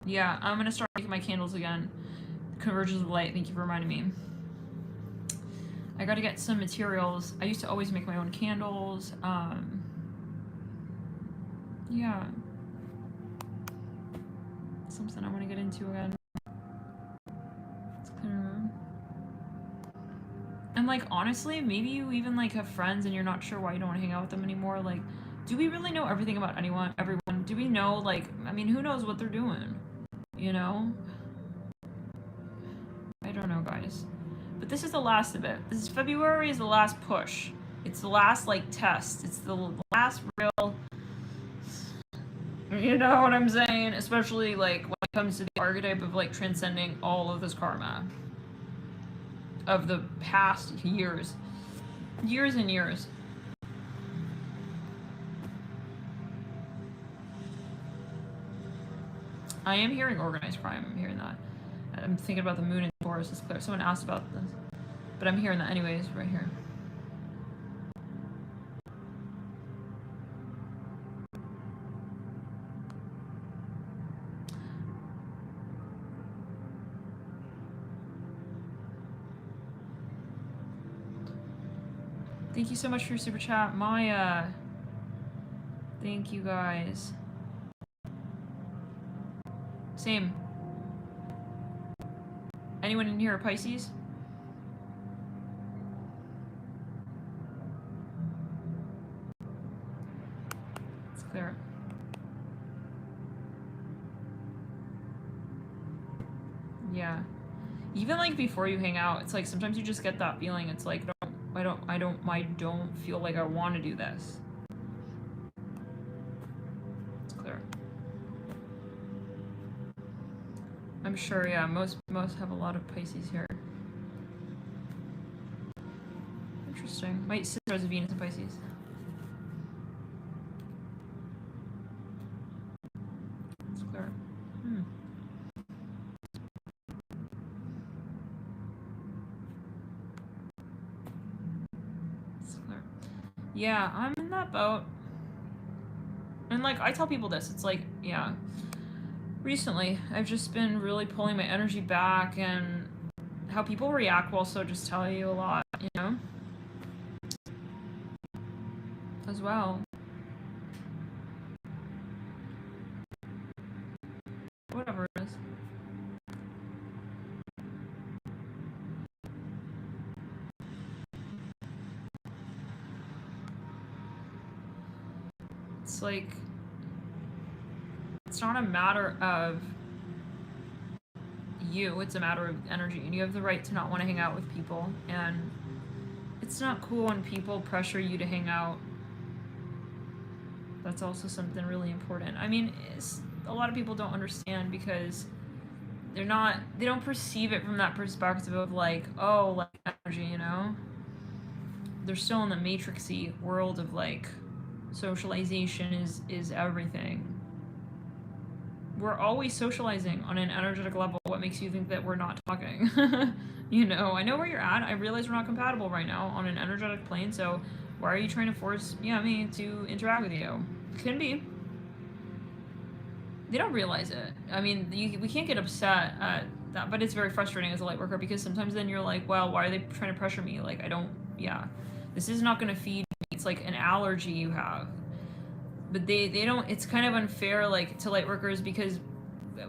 Yeah, I'm gonna start making my candles again. Convergence of light, thank you for reminding me. I gotta get some materials. I used to always make my own candles. Yeah. Something I want to get into again. It's clear. And like, honestly, maybe you even like have friends and you're not sure why you don't want to hang out with them anymore. Like, do we really know everything about everyone? Do we know, like, I mean, who knows what they're doing? You know? I don't know, guys. But this is the last of it. This is February is the last push. It's the last, like, test. It's the last real... You know what I'm saying? Especially, like, when it comes to the archetype of, like, transcending all of this karma. Of the past years. Years and years. I am hearing organized crime. I'm hearing that. I'm thinking about the moon in Taurus is clear. Someone asked about this. But I'm hearing that anyways, right here. Thank you so much for your super chat, Maya. Thank you guys. Same. Anyone in here a Pisces? It's clear. Yeah. Even like before you hang out, it's like sometimes you just get that feeling. It's like I don't feel like I want to do this. It's clear. I'm sure, yeah, most have a lot of Pisces here. Interesting. My sister has a Venus in Pisces. It's clear. It's clear. Yeah, I'm in that boat. And like, I tell people this, it's like, yeah, recently I've just been really pulling my energy back, and how people react will also just tell you a lot, you know? As well. Whatever it is. it's like, it's not a matter of you, it's a matter of energy, and you have the right to not want to hang out with people, and it's not cool when people pressure you to hang out. That's also something really important. I mean, a lot of people don't understand because they don't perceive it from that perspective of like, oh, like energy, you know? They're still in the matrixy world of like, socialization is everything. We're always socializing on an energetic level. What makes you think that we're not talking? You know, I know where you're at. I realize we're not compatible right now on an energetic plane, so why are you trying to force me to interact with you? Can be. They don't realize it. I mean, we can't get upset at that, but it's very frustrating as a light worker because sometimes then you're like, well, why are they trying to pressure me? Like, this is not going to feed me. It's like an allergy you have. But they don't, it's kind of unfair, like, to light workers because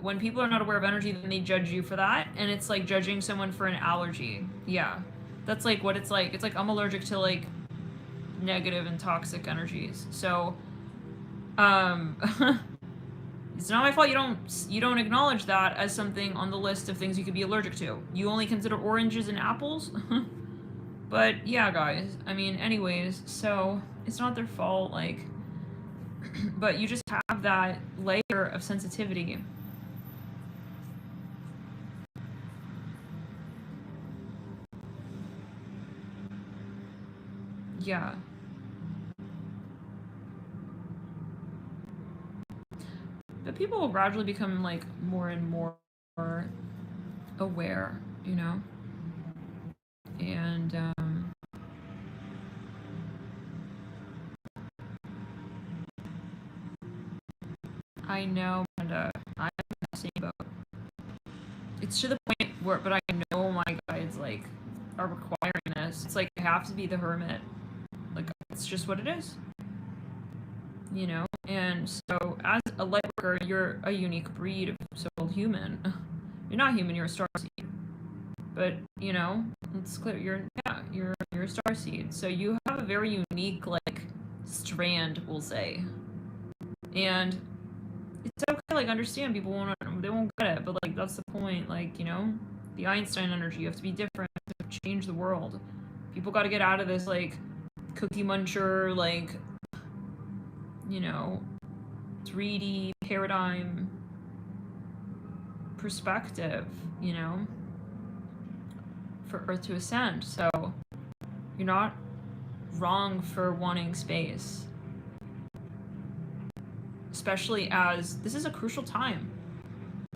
when people are not aware of energy, then they judge you for that, and it's like judging someone for an allergy. Yeah. That's like what it's like. It's like I'm allergic to, like, negative and toxic energies. So, it's not my fault you don't acknowledge that as something on the list of things you could be allergic to. You only consider oranges and apples? But, yeah, guys. I mean, anyways, so, it's not their fault, like, but you just have that layer of sensitivity. Yeah. But people will gradually become, like, more and more aware, you know? And, I know, and I'm in the same boat. It's to the point where, but I know my guides, like, are requiring this. It's like, I have to be the hermit. Like, it's just what it is. You know? And so, as a light worker, you're a unique breed of so-called human. You're not human, you're a starseed. But, you know, it's clear, you're a starseed. So you have a very unique, like, strand, we'll say. And it's okay, like, understand people they won't get it, but, like, that's the point, like, you know? The Einstein energy, you have to be different to change the world. People gotta get out of this, like, cookie muncher, like, you know, 3D paradigm perspective, you know, for Earth to ascend. So you're not wrong for wanting space, especially as this is a crucial time.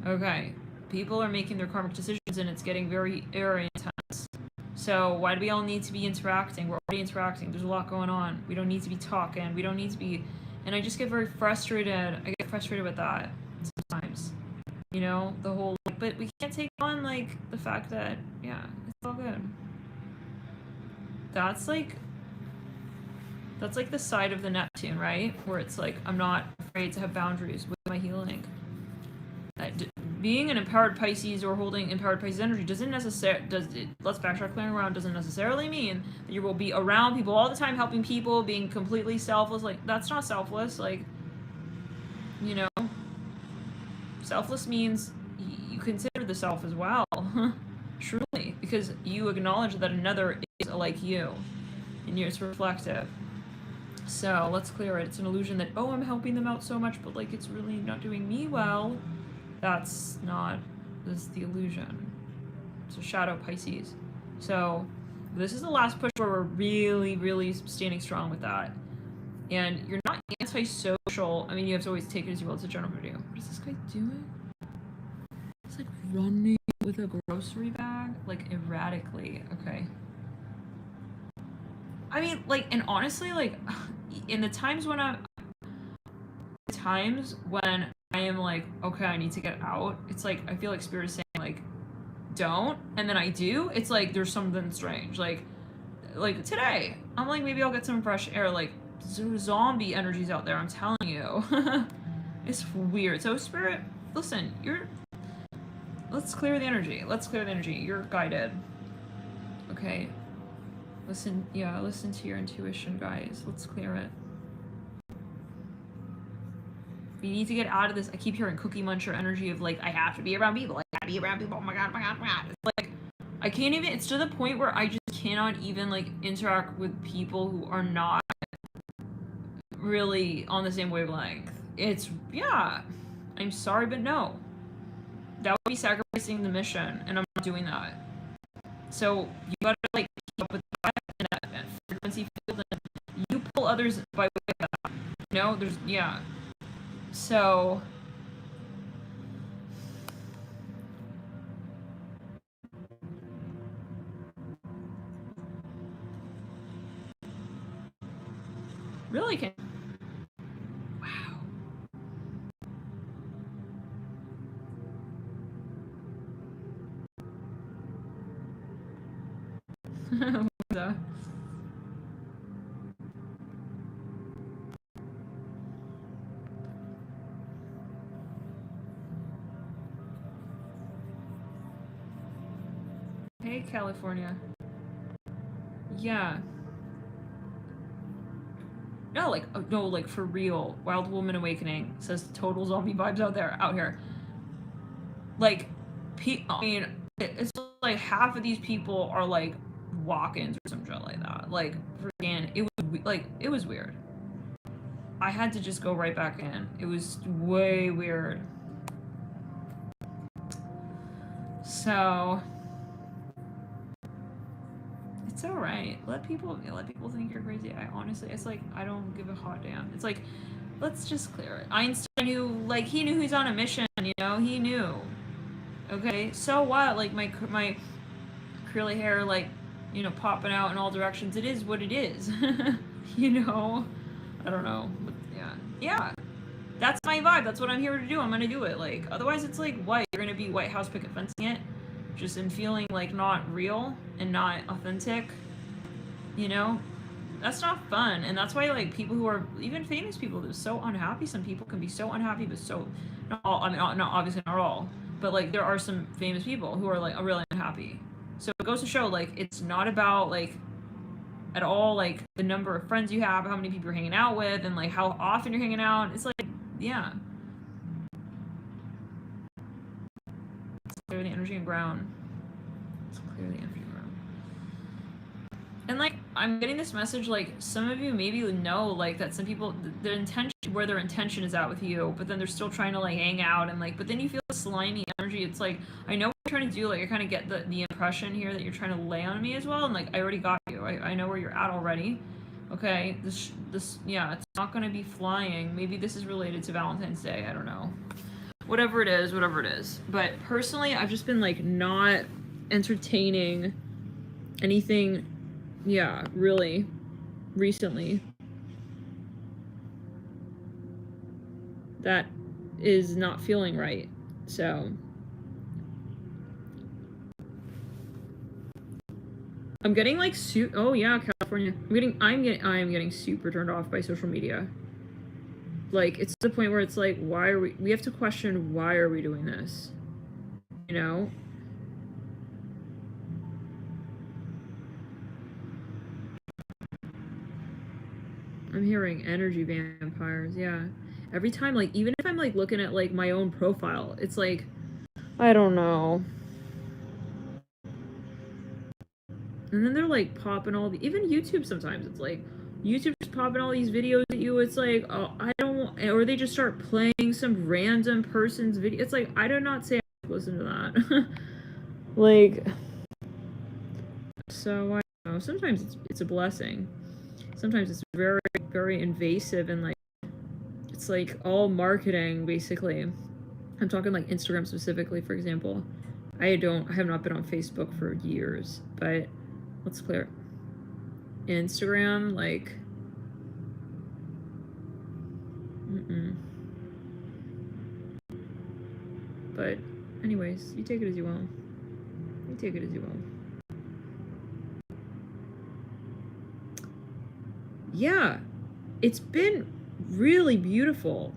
Okay, people are making their karmic decisions and it's getting very, very intense. So why do we all need to be interacting? We're already interacting. There's a lot going on. We don't need to be talking. We don't need to be... And I just get very frustrated. I get frustrated with that sometimes. You know, the whole... But we can't take on, like, the fact that, yeah, it's all good. That's like the side of the Neptune, right? Where it's like, I'm not afraid to have boundaries with my healing. Being an empowered Pisces or holding empowered Pisces energy doesn't necessarily, let's backtrack clearing around, doesn't necessarily mean that you will be around people all the time, helping people, being completely selfless. Like, that's not selfless. Like, you know, selfless means you consider the self as well. Truly, because you acknowledge that another is like you, and it's reflective. So let's clear it. It's an illusion that, oh, I'm helping them out so much, but, like, it's really not doing me well. That's the illusion. So shadow Pisces. So this is the last push where we're really, really standing strong with that. And you're not antisocial. I mean, you have to always take it as you will. It's a general video. What is this guy doing? He's like running with a grocery bag, like, erratically. Okay. I mean, like, and honestly, like, in the times when I am like, okay, I need to get out, it's like, I feel like Spirit is saying, like, don't, and then I do, it's like, there's something strange, like today, I'm like, maybe I'll get some fresh air, like, zombie energies out there, I'm telling you. It's weird. So, Spirit, listen, let's clear the energy, you're guided. Okay. Listen to your intuition, guys. Let's clear it. We need to get out of this. I keep hearing cookie muncher energy of like, I have to be around people. I gotta be around people. Oh my god, oh my god, oh my god. It's like, I can't even, it's to the point where I just cannot even like interact with people who are not really on the same wavelength. It's, yeah, I'm sorry, but no. That would be sacrificing the mission, and I'm not doing that. So you gotta like keep up with that and that frequency field, and you pull others by way of that. You know, there's, yeah. So really can. Wow. Hey, California. Yeah. No, like, no, like, for real. Wild Woman Awakening says total zombie vibes out here. Like, I mean, it's like half of these people are, like, walk-ins or some shit like that. Like, freaking, it was weird. I had to just go right back in. It was way weird. So... it's alright. Let people think you're crazy. I honestly, it's like, I don't give a hot damn. It's like, let's just clear it. Einstein knew, like, he knew he's on a mission, you know? He knew. Okay? So what? Like, my curly hair, like, you know, popping out in all directions. It is what it is. You know? I don't know. But yeah. Yeah. That's my vibe. That's what I'm here to do. I'm gonna do it. Like, otherwise it's like, what? You're gonna be White House picket fencing it? Just in feeling like not real and not authentic, you know? That's not fun. And that's why, like, people who are even famous people, they're so unhappy. Some people can be so unhappy, but so, not all, I mean, not obviously not all, but like there are some famous people who are like really unhappy. So it goes to show, like, it's not about like at all like the number of friends you have, how many people you're hanging out with, and like how often you're hanging out. It's like, yeah. Clear the energy and ground. Let's clear the energy and ground. And like, I'm getting this message, like, some of you maybe know, like, that some people, the intention, where their intention is at with you, but then they're still trying to, like, hang out, and like, but then you feel slimy energy. It's like, I know what you're trying to do, like, I kind of get the impression here that you're trying to lay on me as well, and like, I already got you. I know where you're at already. Okay, this, yeah, it's not gonna be flying. Maybe this is related to Valentine's Day, I don't know. Whatever it is. But personally, I've just been like not entertaining anything, yeah, really, recently. That is not feeling right. So I'm getting like oh yeah, California. I'm getting super turned off by social media. Like, it's to the point where it's like, why are we have to question, why are we doing this? You know? I'm hearing energy vampires, yeah. Every time, like, even if I'm, like, looking at, like, my own profile, it's like, I don't know. And then they're, like, popping all the, even YouTube sometimes, it's like, YouTube's popping all these videos at you, it's like, oh, I don't, or they just start playing some random person's video. It's like, I do not say I listen to that. Like, so, I don't know, sometimes it's a blessing. Sometimes it's very, very invasive, and like, it's like all marketing, basically. I'm talking like Instagram specifically, for example. I have not been on Facebook for years, but let's clear Instagram, like, but anyways, you take it as you will. Yeah, it's been really beautiful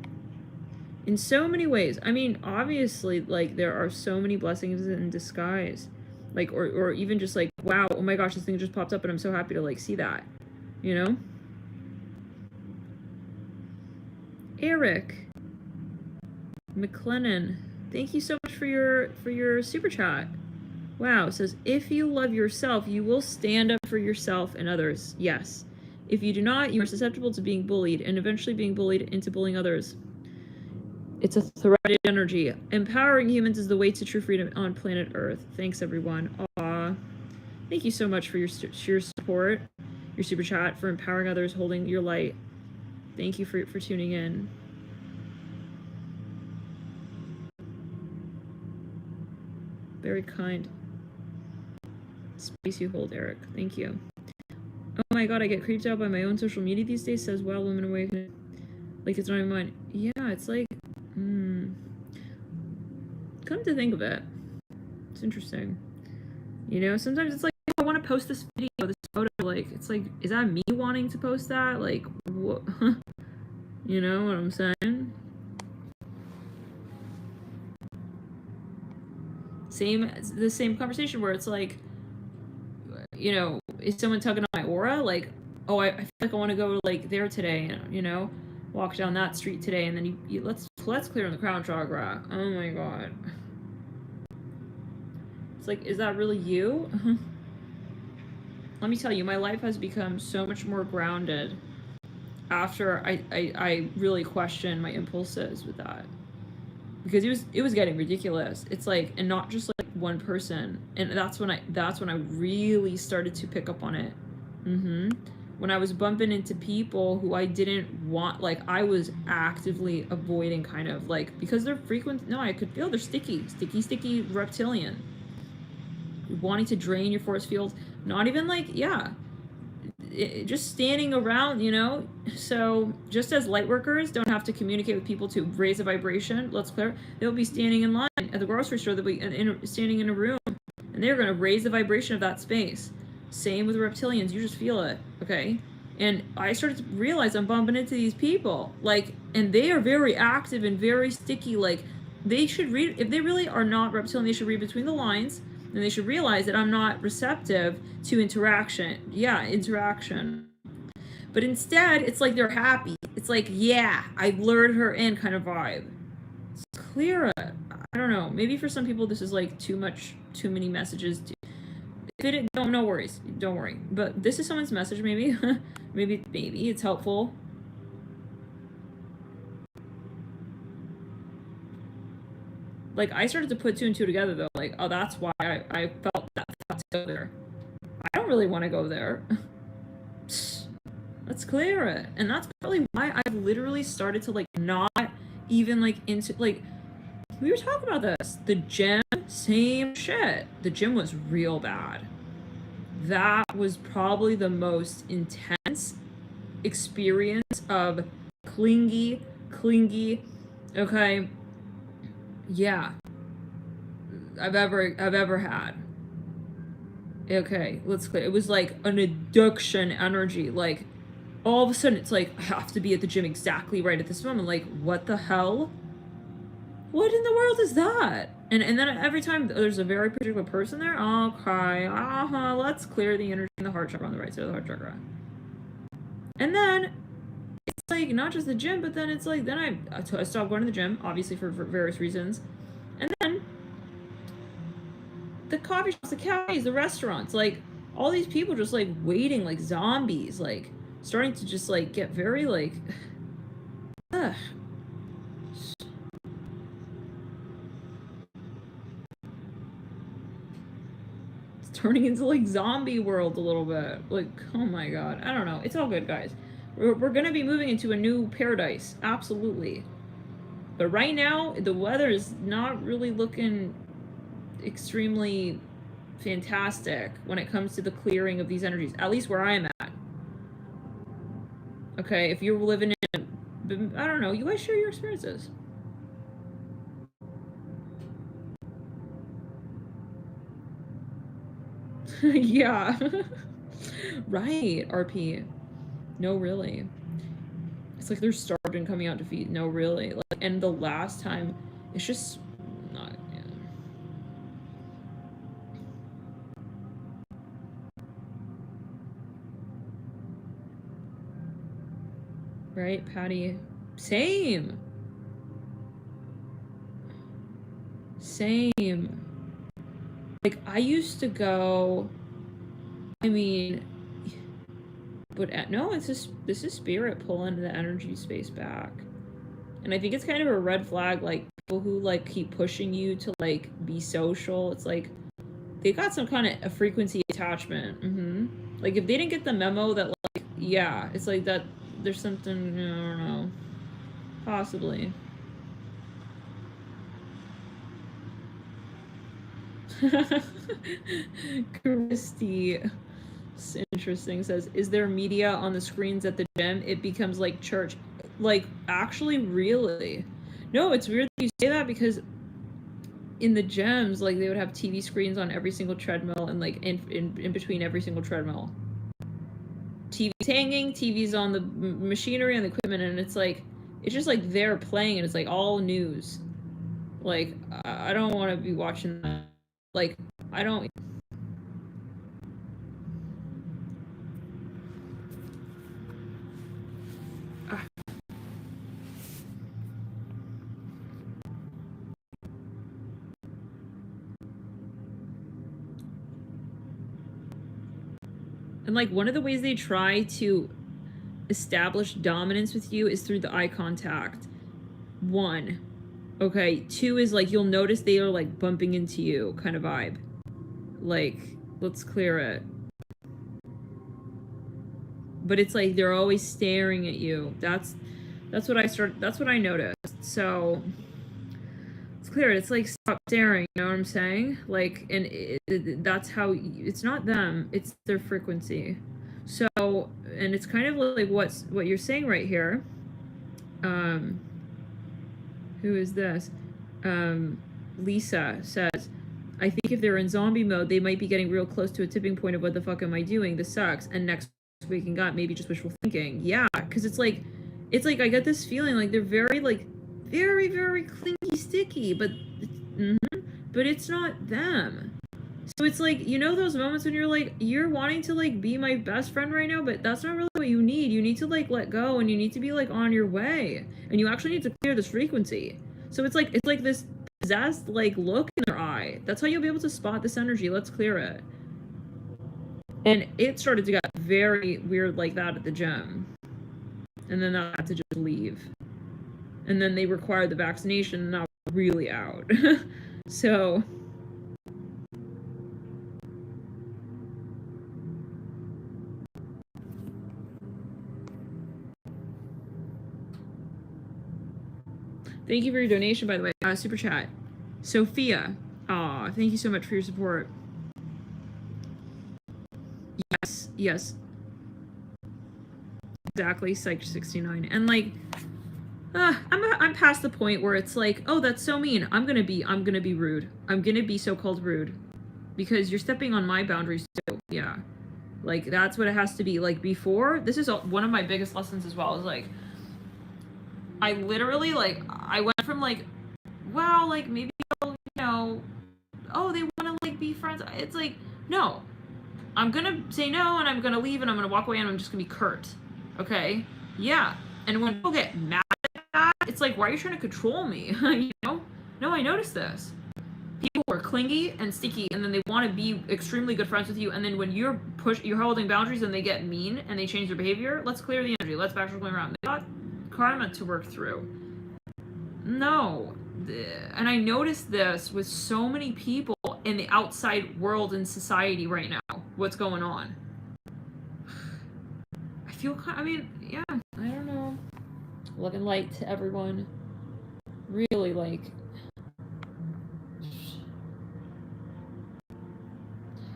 in so many ways. I mean, obviously, like, there are so many blessings in disguise, like, or even just like, wow, oh my gosh, this thing just popped up and I'm so happy to like see that, you know? Eric, McLennan, thank you so much for your super chat. Wow, it says, if you love yourself, you will stand up for yourself and others. Yes. If you do not, you are susceptible to being bullied and eventually being bullied into bullying others. It's a threaded energy. Empowering humans is the way to true freedom on planet Earth. Thanks, everyone. Aw. Thank you so much for your support, your super chat, for empowering others, holding your light. Thank you for tuning in. Very kind. Space you hold, Eric. Thank you. Oh my god, I get creeped out by my own social media these days, says Wild Women Awakening. Like, it's not even mine. Yeah, it's like, come to think of it, it's interesting. You know, sometimes it's like, I want to post this video, this photo, like, it's like, is that me wanting to post that? Like, what? You know what I'm saying? The same conversation where it's like, you know, is someone tugging on my aura? Like, oh, I feel like I want to go like there today, you know, walk down that street today, and then you let's clear on the crown chakra. Oh my god. It's like, is that really you? Let me tell you, my life has become so much more grounded after I really questioned my impulses with that. Because it was getting ridiculous. It's like, and not just like one person. And that's when I really started to pick up on it. When I was bumping into people who I didn't want, like, I was actively avoiding, kind of like, because they're frequent. No, I could feel they're sticky reptilian, wanting to drain your force field. Not even like, yeah, just standing around, you know. So just as light workers don't have to communicate with people to raise a vibration, let's clear, they'll be standing in line at the grocery store, they'll be standing in a room, and they're going to raise the vibration of that space. Same with reptilians, you just feel it, okay? And I started to realize I'm bumping into these people, like, and they are very active and very sticky. Like, they should read, if they really are not reptilian, they should read between the lines, and they should realize that I'm not receptive to interaction. Yeah, interaction. But instead, it's like they're happy. It's like, yeah, I lured her in kind of vibe. It's clear it. I don't know. Maybe for some people this is like too many messages. If it, no worries. Don't worry. But this is someone's message, maybe. maybe it's helpful. Like, I started to put two and two together, though. Like, oh, that's why I felt that thought to go there. I don't really want to go there. Let's clear it. And that's probably why I've literally started to, like, not even, like, into, like, we were talking about this. The gym, same shit. The gym was real bad. That was probably the most intense experience of clingy, okay, yeah, I've ever had. Okay, let's clear. It was like an addiction energy. Like, all of a sudden, it's like, I have to be at the gym exactly right at this moment. Like, what the hell? What in the world is that? And then every time there's a very particular person there, okay, let's clear the energy in the heart chakra, on the right side of the heart chakra. And then it's like, not just the gym, but then it's like, then I stopped going to the gym, obviously for various reasons. And then the coffee shops, the cafes, the restaurants, like, all these people just, like, waiting like zombies, like, starting to just, like, get very, like, ugh. It's turning into, like, zombie world a little bit. Like, oh my god. I don't know. It's all good, guys. We're gonna be moving into a new paradise. Absolutely. But right now, the weather is not really looking extremely fantastic when it comes to the clearing of these energies, at least where I am at. Okay, if you're living in, I don't know, you guys share your experiences. Yeah. Right, RP. No, really. It's like they're starved and coming out to feed. No, really. Like, and the last time, it's just not, yeah. Right, Patty? Same. same. Like, I used to go, I mean, but no, it's just, this is spirit pulling the energy space back. And I think it's kind of a red flag, like, people who, like, keep pushing you to, like, be social. It's like, they got some kind of a frequency attachment. Like, if they didn't get the memo that, like, yeah, it's like that, there's something, I don't know. Possibly. Christy, interesting, says, is there media on the screens at the gym? It becomes like church. Like, actually, really? No, it's weird that you say that, because in the gyms, like, they would have TV screens on every single treadmill, and like in between every single treadmill. TV's hanging, TV's on the machinery and the equipment, and it's like, it's just like they're playing, and it's like all news. Like, I don't want to be watching that. Like, I don't. And like, one of the ways they try to establish dominance with you is through the eye contact. 1. Okay, 2 is like, you'll notice they are like bumping into you kind of vibe. Like, let's clear it. But it's like they're always staring at you. That's what I noticed. So it's clear it. It's like, stop staring, you know what I'm saying? Like, and that's how, it's not them, it's their frequency. So, and it's kind of like what you're saying right here. Who is this? Lisa says, I think if they're in zombie mode, they might be getting real close to a tipping point of what the fuck am I doing? This sucks. And next waking up, maybe just wishful thinking. Yeah, because it's like I get this feeling like they're very, like, very, very clingy, sticky, but but it's not them. So it's like, you know, those moments when you're like, you're wanting to like be my best friend right now, but that's not really what you need. You need to like let go, and you need to be like on your way, and you actually need to clear this frequency. So it's like this possessed like look in their eye. That's how you'll be able to spot this energy. Let's clear it. And it started to get very weird like that at the gym, and then I had to just leave, and then they required the vaccination, and now we're really out. So thank you for your donation, by the way. Super chat. Sophia. Aw, thank you so much for your support. Yes. Exactly, Psych 69. And like, I'm past the point where it's like, oh, that's so mean. I'm gonna be rude. I'm gonna be so-called rude. Because you're stepping on my boundaries too. Yeah. Like, that's what it has to be. Like, before, this is one of my biggest lessons as well, is like, I literally, like, I went from like, wow, like, maybe I'll, you know, oh, they want to like be friends. It's like, no, I'm gonna say no, and I'm gonna leave, and I'm gonna walk away, and I'm just gonna be curt. Okay? Yeah. And when people get mad at that, it's like, why are you trying to control me? You know? No, I noticed this. People are clingy and sticky, and then they want to be extremely good friends with you, and then when you're holding boundaries and they get mean and they change their behavior, let's clear the energy. Let's back circling around. They got karma to work through. No. And I noticed this with so many people in the outside world and society right now. What's going on? I feel I mean, yeah, I don't know. Loving light to everyone. Really, like,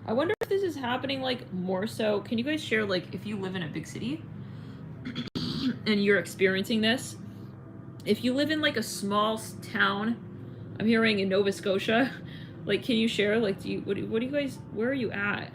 I wonder if this is happening, like, more so. Can you guys share, like, if you live in a big city and you're experiencing this? If you live in, like, a small town, I'm hearing in Nova Scotia, like, can you share, like, what do you guys, where are you at?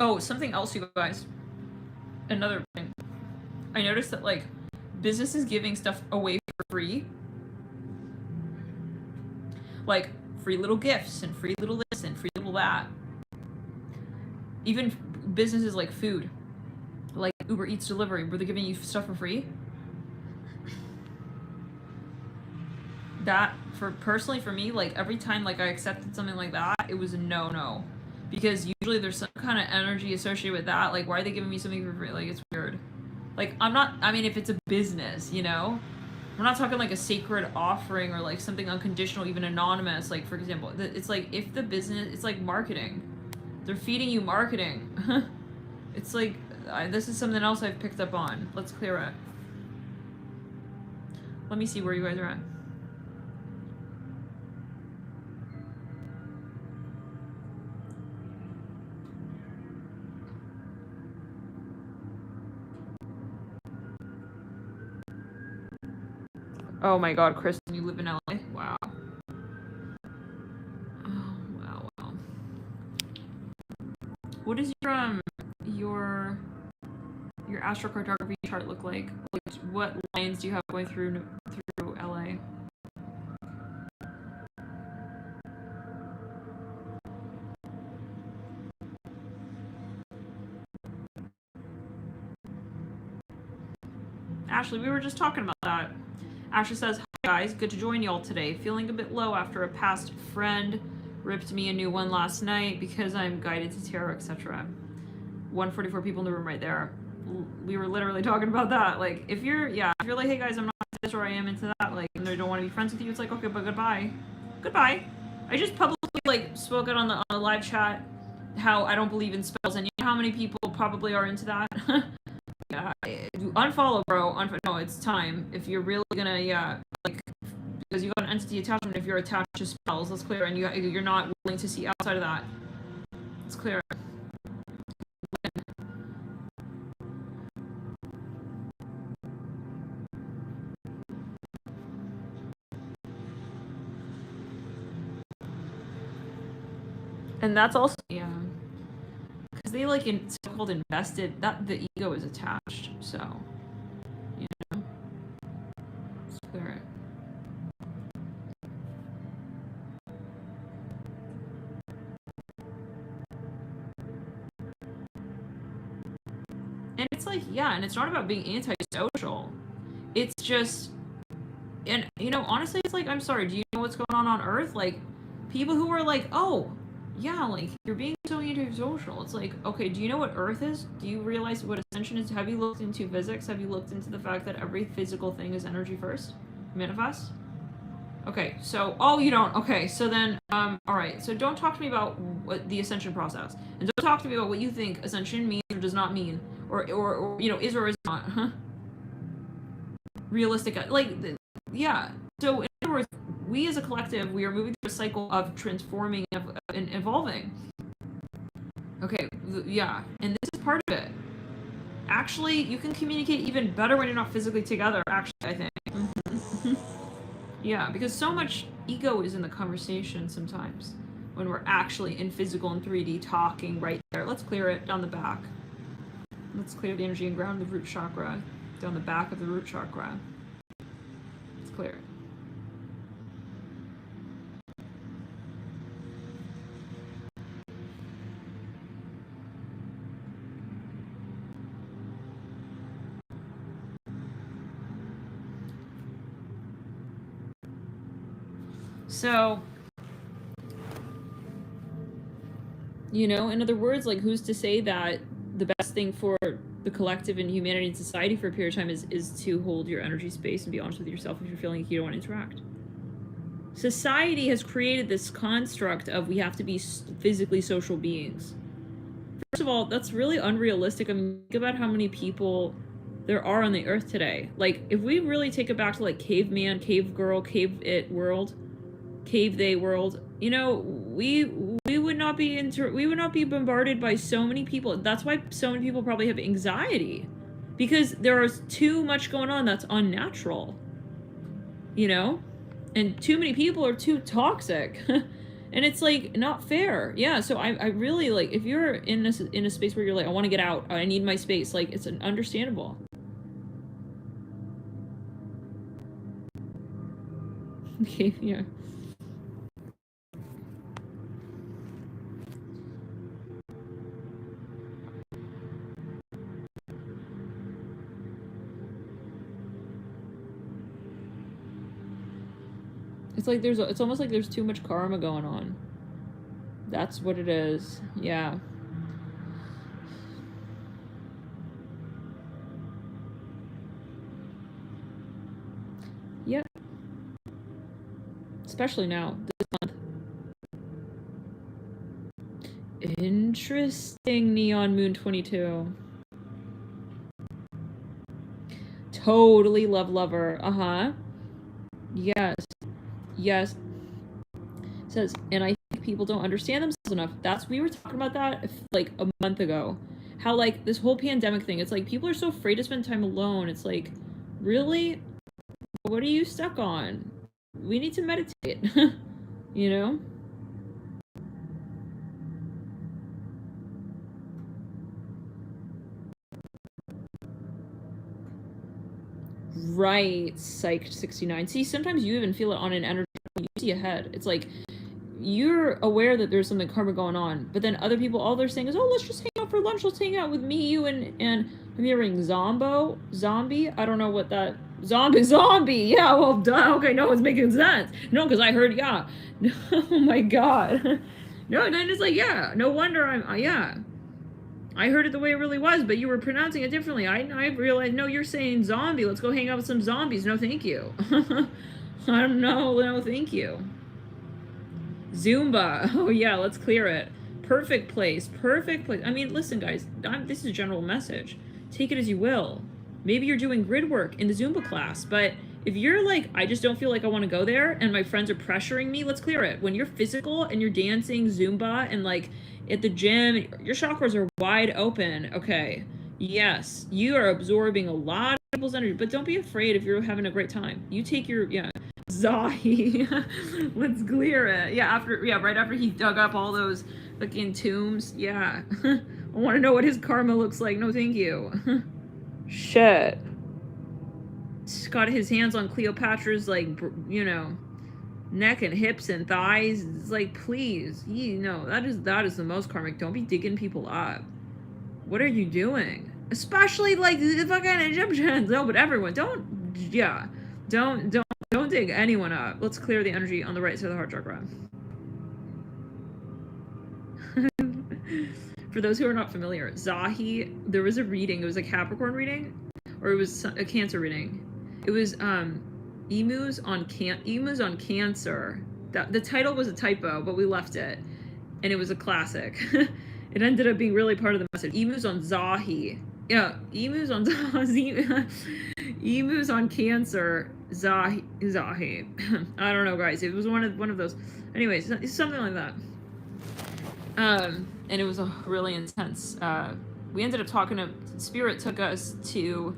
Oh, something else, you guys. Another thing. I noticed that, like, businesses giving stuff away for free Like, free little gifts and free little this and free little that. Even businesses like food, like Uber Eats delivery, where they're giving you stuff for free. That, personally for me, like every time like I accepted something like that, it was a no. Because usually there's some kind of energy associated with that. Like, why are they giving me something for free? Like, it's weird. Like, I mean, if it's a business, you know? We're not talking like a sacred offering or like something unconditional, even anonymous. Like, for example, it's like if the business, it's like marketing. They're feeding you marketing. It's like, this is something else I've picked up on. Let's clear it. Let me see where you guys are at. Oh my god, Kristen, you live in LA? Wow. Oh, wow. What does your astrocartography chart look like? Like, what lines do you have going through LA? Ashley, we were just talking about that. Ashley says, hi guys, good to join y'all today. Feeling a bit low after a past friend ripped me a new one last night because I'm guided to tarot, etc. 144 people in the room right there. We were literally talking about that. Like, if you're like, hey guys, I'm not into this or I am into that, like, and they don't want to be friends with you, it's like, okay, but goodbye. I just publicly, like, spoke it on the live chat how I don't believe in spells, and you know how many people probably are into that? Yeah, unfollow, bro. No, it's time. If you're really gonna, like, because you got an entity attachment. If you're attached to spells, let's clear, and you're not willing to see outside of that. Let's clear. And that's also, yeah, because they like so-called invested, that the ego is attached, so, you know, let's clear it. And it's like, yeah, and it's not about being antisocial. It's just, and you know, honestly, it's like, I'm sorry, do you know what's going on Earth? Like, people who are like, oh, yeah, like, you're being so antisocial. It's like, okay, do you know what Earth is? Do you realize what ascension is? Have you looked into physics? Have you looked into the fact that every physical thing is energy first? Manifest? Okay, so, oh, you don't. Okay, so then, all right, so don't talk to me about what the ascension process. And don't talk to me about what you think ascension means or does not mean. Or you know, is or is not. Huh? Realistic, like, yeah. So, in other words, we as a collective, we are moving through a cycle of transforming and evolving. Okay, yeah, and this is part of it. Actually, you can communicate even better when you're not physically together, actually, I think. Yeah, because so much ego is in the conversation sometimes when we're actually in physical and 3D talking right there. Let's clear it down the back. Let's clear the energy and ground the root chakra down the back of the root chakra. Let's clear it. So, you know, in other words, like, who's to say that the best thing for the collective and humanity and society for a period of time is to hold your energy space and be honest with yourself if you're feeling like you don't want to interact. Society has created this construct of we have to be physically social beings. First of all, that's really unrealistic. I mean, think about how many people there are on the earth today. Like, if we really take it back to like caveman, cave girl, cave it world, cave they world, you know, we would not be bombarded by so many people. That's why so many people probably have anxiety, because there is too much going on that's unnatural, you know, and too many people are too toxic. And it's like not fair. Yeah, so I really, like, if you're in a space where you're like, I want to get out, I need my space, like, it's understandable. Okay, yeah. like it's almost like there's too much karma going on. That's what it is. Yeah. Yep. Especially now, this month. Interesting, Neon Moon 22. Totally love lover. Uh-huh. Yes. Yes. It says, and I think people don't understand themselves enough. We were talking about that like a month ago. How like this whole pandemic thing, it's like people are so afraid to spend time alone. It's like, really? What are you stuck on? We need to meditate. You know? Right, psyched 69. See, sometimes you even feel it on an energy you see ahead. It's like you're aware that there's something karma going on, but then other people, all they're saying is, "Oh, let's just hang out for lunch. Let's hang out with me, you, and I'm hearing zombie. I don't know what that zombie. Yeah, well, duh. Okay, no, it's making sense. No, because I heard yeah. Oh my god. No, and then it's like yeah. No wonder yeah. I heard it the way it really was, but you were pronouncing it differently. I realized, no, you're saying zombie. Let's go hang out with some zombies. No, thank you. I don't know. No, thank you. Zumba. Oh, yeah, let's clear it. Perfect place. Perfect place. I mean, listen, guys, this is a general message. Take it as you will. Maybe you're doing grid work in the Zumba class, but if you're like, I just don't feel like I want to go there and my friends are pressuring me, let's clear it. When you're physical and you're dancing Zumba and like at the gym, your chakras are wide open. Okay. Yes, you are absorbing a lot of people's energy, but don't be afraid if you're having a great time. You take your, yeah. Zahi. Let's clear it. Yeah, right after he dug up all those fucking tombs. Yeah. I want to know what his karma looks like. No, thank you. Shit. He's got his hands on Cleopatra's, like, you know, neck and hips and thighs. It's like, please, that is the most karmic. Don't be digging people up. What are you doing? Especially like the fucking Egyptians. No, but everyone, don't dig anyone up. Let's clear the energy on the right side of the heart chakra. For those who are not familiar, Zahi, there was a reading. It was a Capricorn reading, or it was a Cancer reading. It was emus on Cancer. The title was a typo, but we left it, and it was a classic. It ended up being really part of the message. Emus on Zahi. Yeah, emus on Zahi. Emus on Cancer. Zahi. I don't know, guys. It was one of those. Anyways, it's something like that. And it was a really intense. We ended up talking to Spirit. Took us to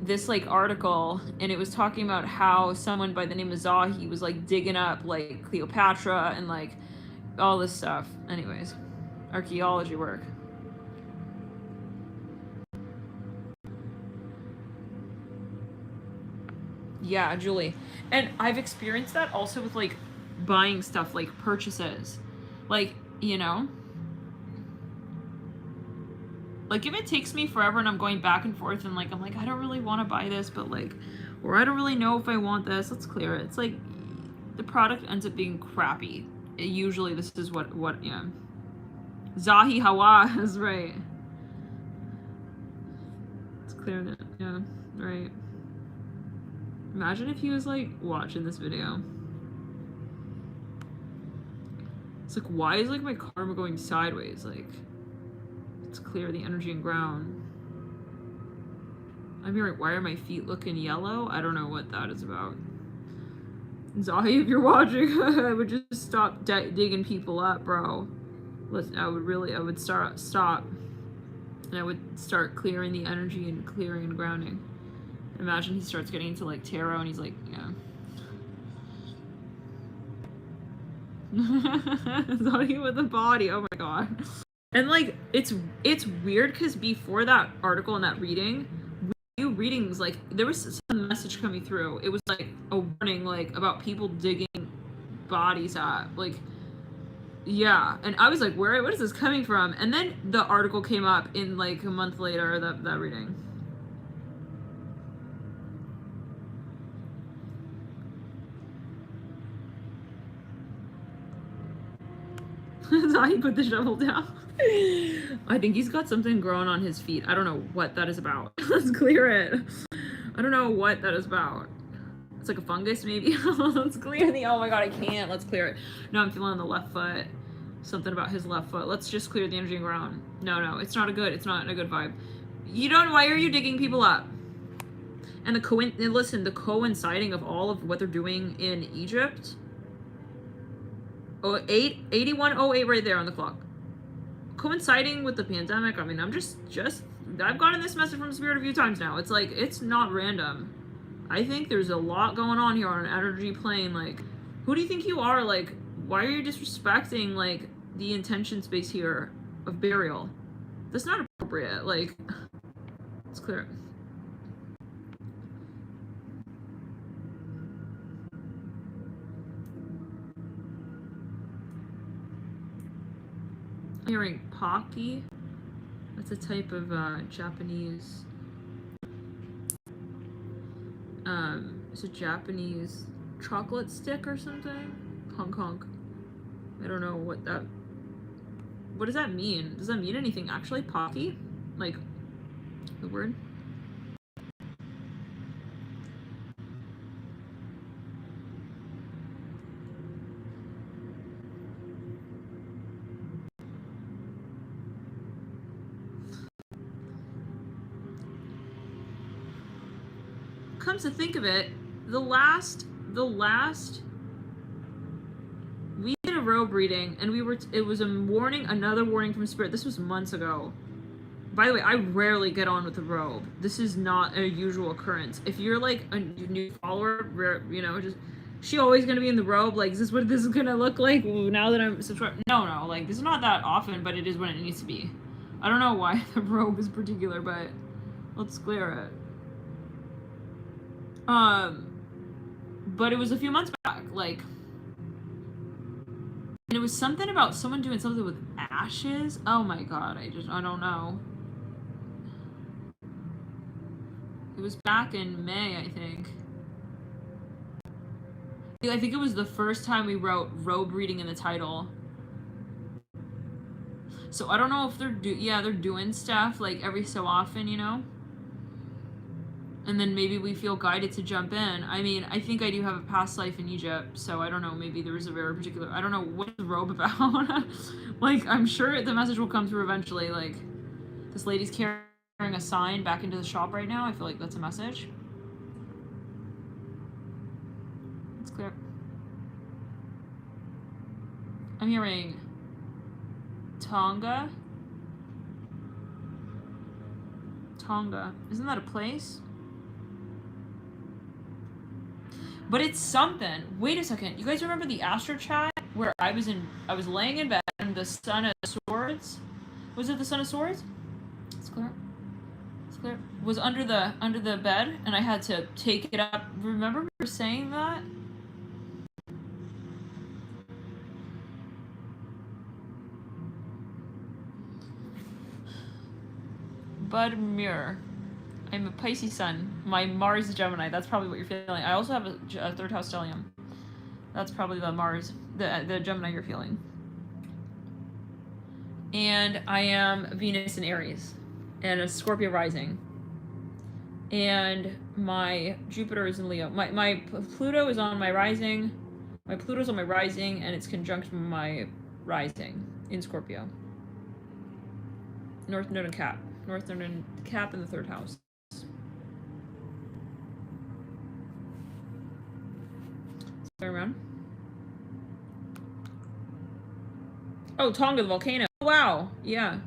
this like article, and it was talking about how someone by the name of Zahi was like digging up like Cleopatra and like all this stuff. Anyways, archaeology work. Yeah, Julie. And I've experienced that also with like buying stuff, like purchases. Like, you know, like if it takes me forever and I'm going back and forth and like I'm like I don't really want to buy this, but like, or I don't really know if I want this, let's clear it. It's like the product ends up being crappy. Usually this is what yeah. Zahi Hawass, right. Let's clear that. Yeah, right. Imagine if he was like watching this video. It's like, why is like my karma going sideways? Like, let's clear the energy and ground. I'm hearing, why are my feet looking yellow? I don't know what that is about. Zahi, if you're watching, I would just stop digging people up, bro. I would stop. And I would start clearing the energy and clearing and grounding. Imagine he starts getting into like tarot and he's like, yeah. Zahi with the body, oh my god. And like, it's weird because before that article and that reading, readings, like there was some message coming through. It was like a warning, like about people digging bodies up, like, yeah. And I was like, what is this coming from? And then the article came up in like a month later, that reading. That's how he put the shovel down. I think he's got something growing on his feet. I don't know what that is about. Let's clear it. I don't know what that is about. It's like a fungus, maybe. Let's clear the. Oh my god, I can't. Let's clear it. No, I'm feeling on the left foot. Something about his left foot. Let's just clear the energy around. No, it's not a good. It's not a good vibe. You don't. Why are you digging people up? And the coinciding of all of what they're doing in Egypt. 8108 right there on the clock. Coinciding with the pandemic. I mean, I'm just I've gotten this message from Spirit a few times now. It's like, it's not random. I think there's a lot going on here on an energy plane. Like, who do you think you are? Like, why are you disrespecting, like, the intention space here of burial? That's not appropriate. Like, it's clear. I'm hearing Pocky. That's a type of Japanese. It's a Japanese chocolate stick or something. Honk honk. I don't know what that. What does that mean? Does that mean anything actually? Pocky? Like the word? Comes to think of it, the last we did a robe reading and it was a warning, another warning from Spirit. This was months ago. By the way, I rarely get on with the robe. This is not a usual occurrence. If you're like a new follower, you know, just she always gonna be in the robe. Like, is this what this is gonna look like now that I'm subscribed? No, like this is not that often, but it is when it needs to be. I don't know why the robe is particular, but let's clear it. But it was a few months back, like, and it was something about someone doing something with ashes. Oh my god, I don't know. It was back in May, I think. I think it was the first time we wrote robe reading in the title. So I don't know if they're doing stuff like every so often, you know? And then maybe we feel guided to jump in. I mean, I think I do have a past life in Egypt, so I don't know, maybe there was a very particular, I don't know what's the robe about. Like, I'm sure the message will come through eventually. Like, this lady's carrying a sign back into the shop right now. I feel like that's a message. It's clear. I'm hearing Tonga. Isn't that a place? But it's something. Wait a second. You guys remember the Astro Chat where I was laying in bed and the Son of Swords? Was it the Son of Swords? It's clear. It's clear. Was under the bed and I had to take it up. Remember we were saying that? Bud Muir. I'm a Pisces sun. My Mars is Gemini. That's probably what you're feeling. I also have a third house stellium. That's probably the Mars, the Gemini you're feeling. And I am Venus in Aries and a Scorpio rising. And my Jupiter is in Leo. My Pluto is on my rising. My Pluto's on my rising and it's conjunct my rising in Scorpio. North Node and Cap. North Node and Cap in the third house. Turn around. Oh, Tonga, the volcano. Oh, wow. Yeah.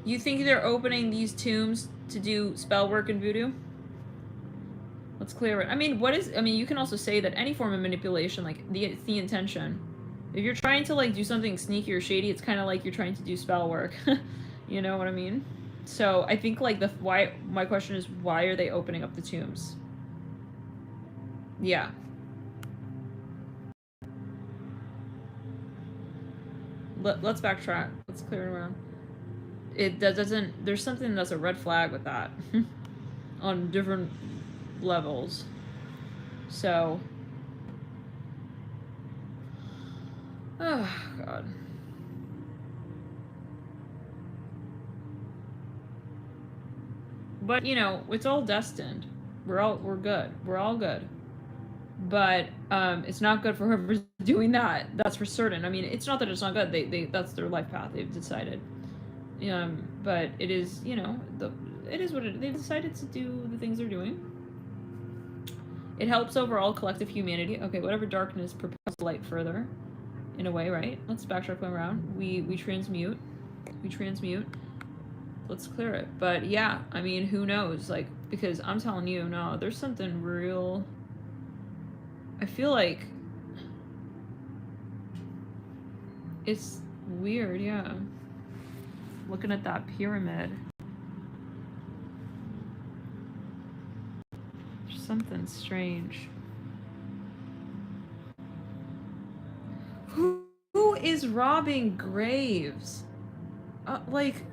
You think they're opening these tombs to do spell work and voodoo? Let's clear it. I mean, you can also say that any form of manipulation, like, it's the intention. If you're trying to, like, do something sneaky or shady, it's kind of like you're trying to do spell work. You know what I mean? So, I think, like, my question is, why are they opening up the tombs? Yeah. Let's backtrack. Let's clear it around. that doesn't, there's something that's a red flag with that on different levels. So, oh God. But you know, it's all destined. We're good. We're all good. But it's not good for whoever's doing that. That's for certain. I mean, it's not that it's not good. They that's their life path. They've decided. But it is, you know, it is what they've decided to do the things they're doing. It helps overall collective humanity. Okay, whatever darkness propels light further, in a way, right? Let's backtrack one around. We transmute. We transmute. Let's clear it. But yeah, I mean, who knows? Like, because I'm telling you, no, there's something real. I feel like it's weird, yeah. Looking at that pyramid. There's something strange. Who is robbing graves? Like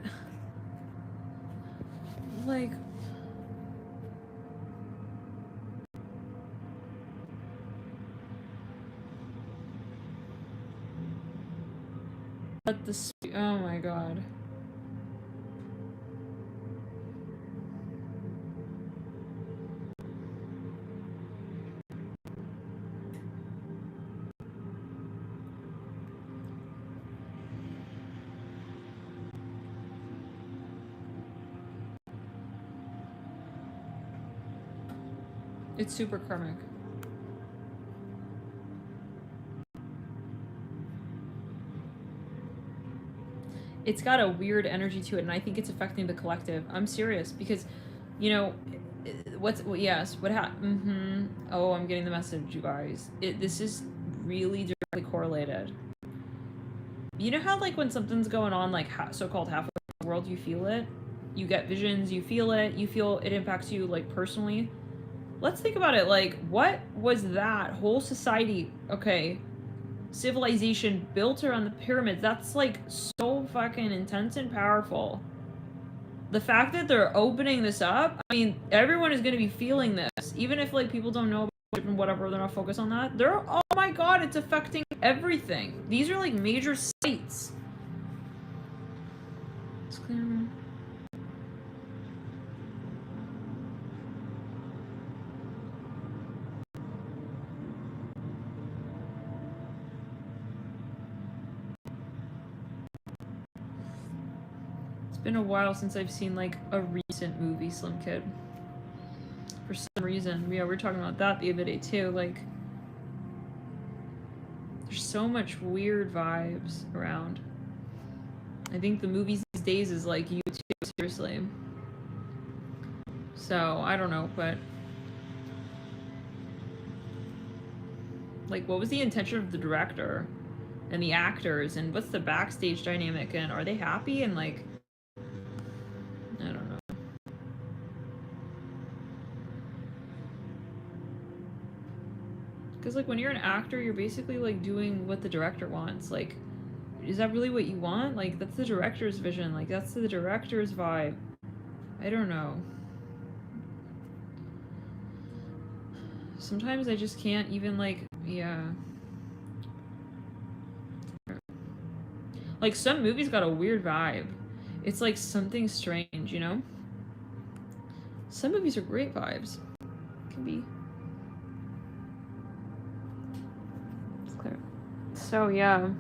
at the oh my God. It's super karmic. It's got a weird energy to it, and I think it's affecting the collective. I'm serious, because, you know, what happened? Oh, I'm getting the message, you guys. This is really directly correlated. You know how, like, when something's going on, like, so-called halfway in the world, you feel it? You get visions, you feel it impacts you, like, personally. Let's think about it, like, what was that whole society, okay, civilization built around the pyramids? That's, like, so fucking intense and powerful. The fact that they're opening this up, I mean, everyone is going to be feeling this, even if, like, people don't know about it and whatever, they're not focused on that. Oh my God, it's affecting everything. These are, like, major sites. It's clear. It's been a while since I've seen, like, a recent movie, Slim Kid. For some reason. Yeah, we were talking about that the other day, too. Like, there's so much weird vibes around. I think the movies these days is, like, you too, seriously. So, I don't know, but... like, what was the intention of the director? And the actors? And what's the backstage dynamic? And are they happy? And, like... I don't know. Because, like, when you're an actor, you're basically, like, doing what the director wants. Like, is that really what you want? Like, that's the director's vision. Like, that's the director's vibe. I don't know. Sometimes I just can't even, like, yeah. Like, some movies got a weird vibe. It's like something strange, you know? Some movies are great vibes. Can be. It's clear. So, yeah.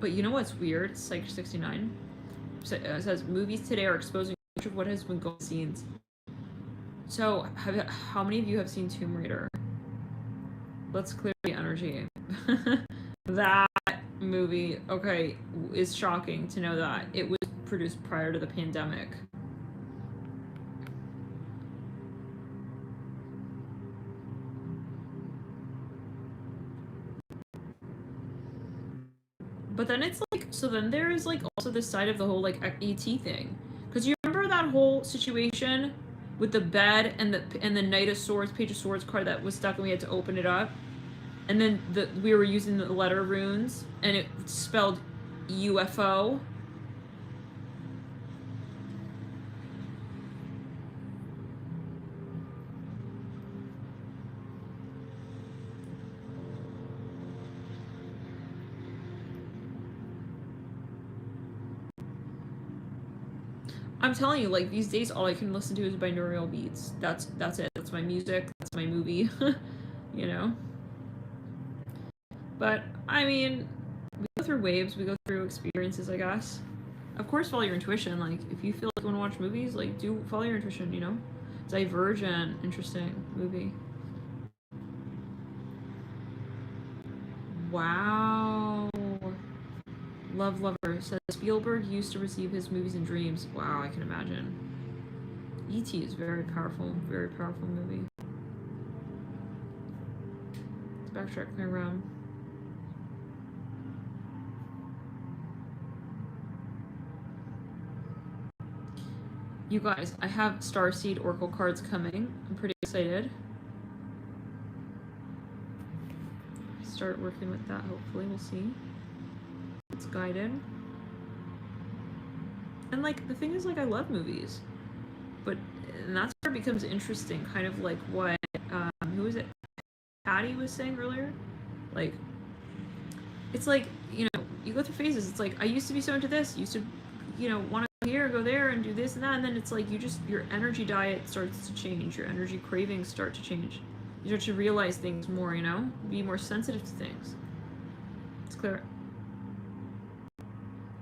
But you know what's weird? Psych 69. It says, movies today are exposing much of what has been going on scenes. So, how many of you have seen Tomb Raider? Let's clear the energy. That movie, okay, is shocking to know that it was produced prior to the pandemic. But then it's, like, so then there is like also this side of the whole like ET thing, because you remember that whole situation with the bed and the Knight of Swords, Page of Swords card that was stuck and we had to open it up, and then we were using the letter runes and it spelled UFO. I'm telling you, like, these days all I can listen to is binaural beats. That's it. That's my music. That's my movie. You know? But, I mean, we go through waves. We go through experiences, I guess. Of course, follow your intuition. Like, if you feel like you want to watch movies, like, do follow your intuition, you know? Divergent. Interesting movie. Wow. Love Lover says Spielberg used to receive his movies in dreams. Wow, I can imagine. E.T. is very powerful movie. Let's backtrack my round. You guys, I have Starseed Oracle cards coming. I'm pretty excited. Start working with that, hopefully, we'll see. It's guided. And like the thing is, like, I love movies, and that's where it becomes interesting, kind of like what who was it, Patty was saying earlier. Like, it's like, you know, you go through phases. It's like, I used to be so into this, used to, you know, want to go here, go there, and do this and that, and then it's like your energy diet starts to change, your energy cravings start to change. You start to realize things more, you know, be more sensitive to things. It's clear.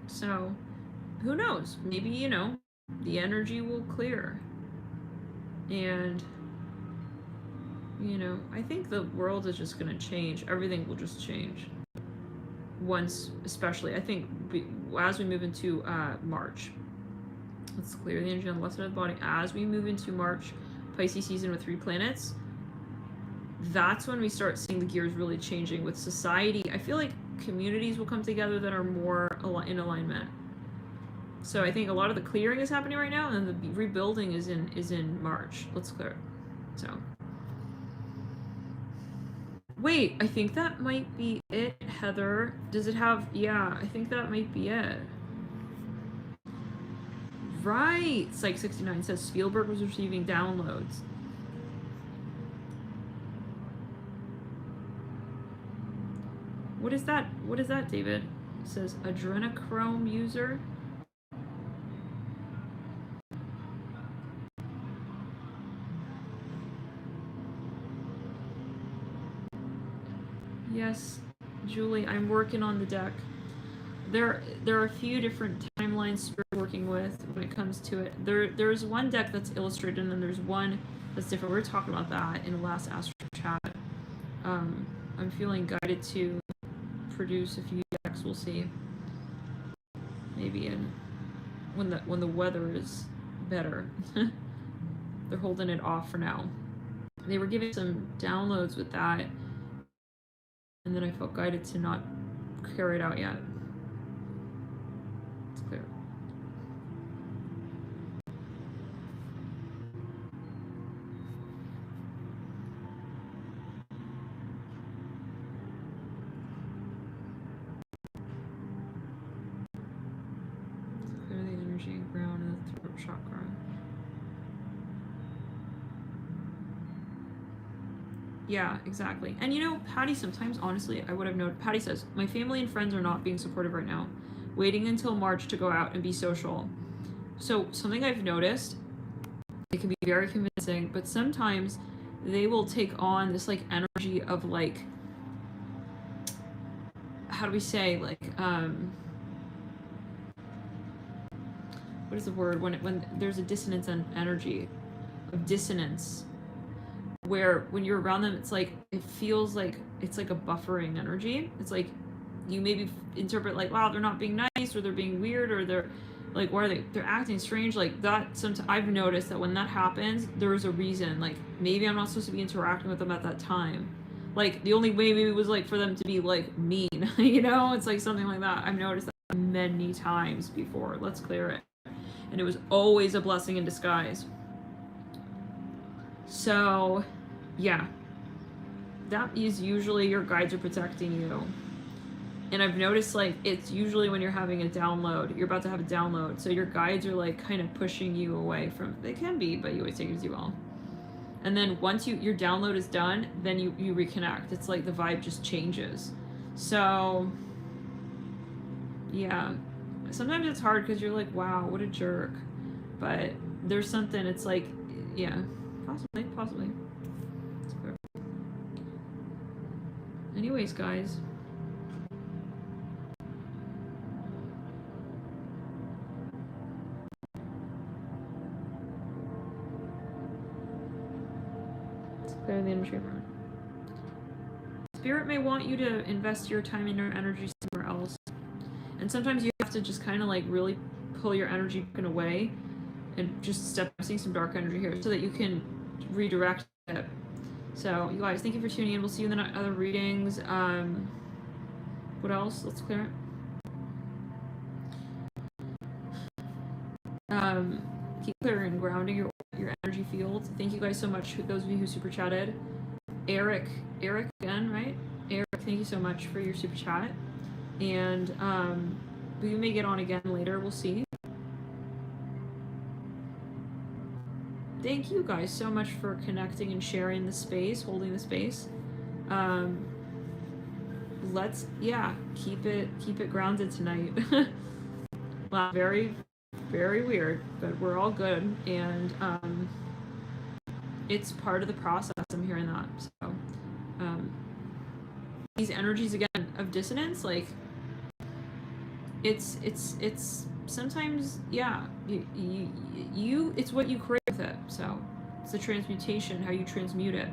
So, who knows? Maybe, you know, the energy will clear. And, you know, I think the world is just going to change. Everything will just change. Once, especially, I think, as we move into March. Let's clear the energy on the left side of the body. As we move into March, Pisces season with 3 planets, that's when we start seeing the gears really changing with society. I feel like communities will come together that are more in alignment. So I think a lot of the clearing is happening right now, and then the rebuilding is in March. Let's clear it. So wait, I think that might be it, Heather. Does it have? Yeah, I think that might be it. Right. Psych 69 says Spielberg was receiving downloads. What is that? What is that, David? It says adrenochrome user. Yes, Julie, I'm working on the deck. There are a few different timelines we're working with when it comes to it. There's one deck that's illustrated, and then there's one that's different. We were talking about that in the last Astro chat. I'm feeling guided to produce a few decks. We'll see. Maybe when the weather is better. They're holding it off for now. They were giving some downloads with that, and then I felt guided to not carry it out yet. It's clear. Clear the energy and ground in the throat chakra. Yeah, exactly. And you know, Patty, sometimes, honestly, I would have known. Patty says, my family and friends are not being supportive right now. Waiting until March to go out and be social. So something I've noticed, it can be very convincing, but sometimes they will take on this like energy of like, how do we say, like, what is the word when there's a dissonance in energy, of dissonance, where when you're around them, it's like, it feels like it's like a buffering energy. It's like you maybe interpret like, wow, they're not being nice, or they're being weird, or they're like, why are they're acting strange like that. Sometimes I've noticed that when that happens, there's a reason. Like, maybe I'm not supposed to be interacting with them at that time. Like, the only way maybe was like for them to be like mean. You know, it's like something like that. I've noticed that many times before. Let's clear it. And it was always a blessing in disguise. So, yeah. That is usually your guides are protecting you. And I've noticed, like, it's usually when you're having a download, you're about to have a download, so your guides are, like, kind of pushing you away from, they can be, but you always take it as you will. And then once your download is done, then you reconnect. It's like the vibe just changes. So, yeah. Sometimes it's hard because you're like, wow, what a jerk. But there's something, it's like, yeah, possibly. Anyways, guys. Clear the energy. Spirit may want you to invest your time and your energy somewhere else. And sometimes you have to just kind of like really pull your energy away and just step seeing some dark energy here so that you can redirect it. So you guys, thank you for tuning in. We'll see you in the other readings. What else? Let's clear it. Keep clearing and grounding your energy field. Thank you guys so much, those of you who super chatted. Eric again, right? Eric, thank you so much for your super chat. And we may get on again later, we'll see. Thank you guys so much for connecting and sharing the space, holding the space. Let's keep it grounded tonight. Well, very, very weird, but we're all good, and it's part of the process. I'm hearing that. So these energies again of dissonance, like it's sometimes, yeah, you it's what you create with it. So it's the transmutation, how you transmute it.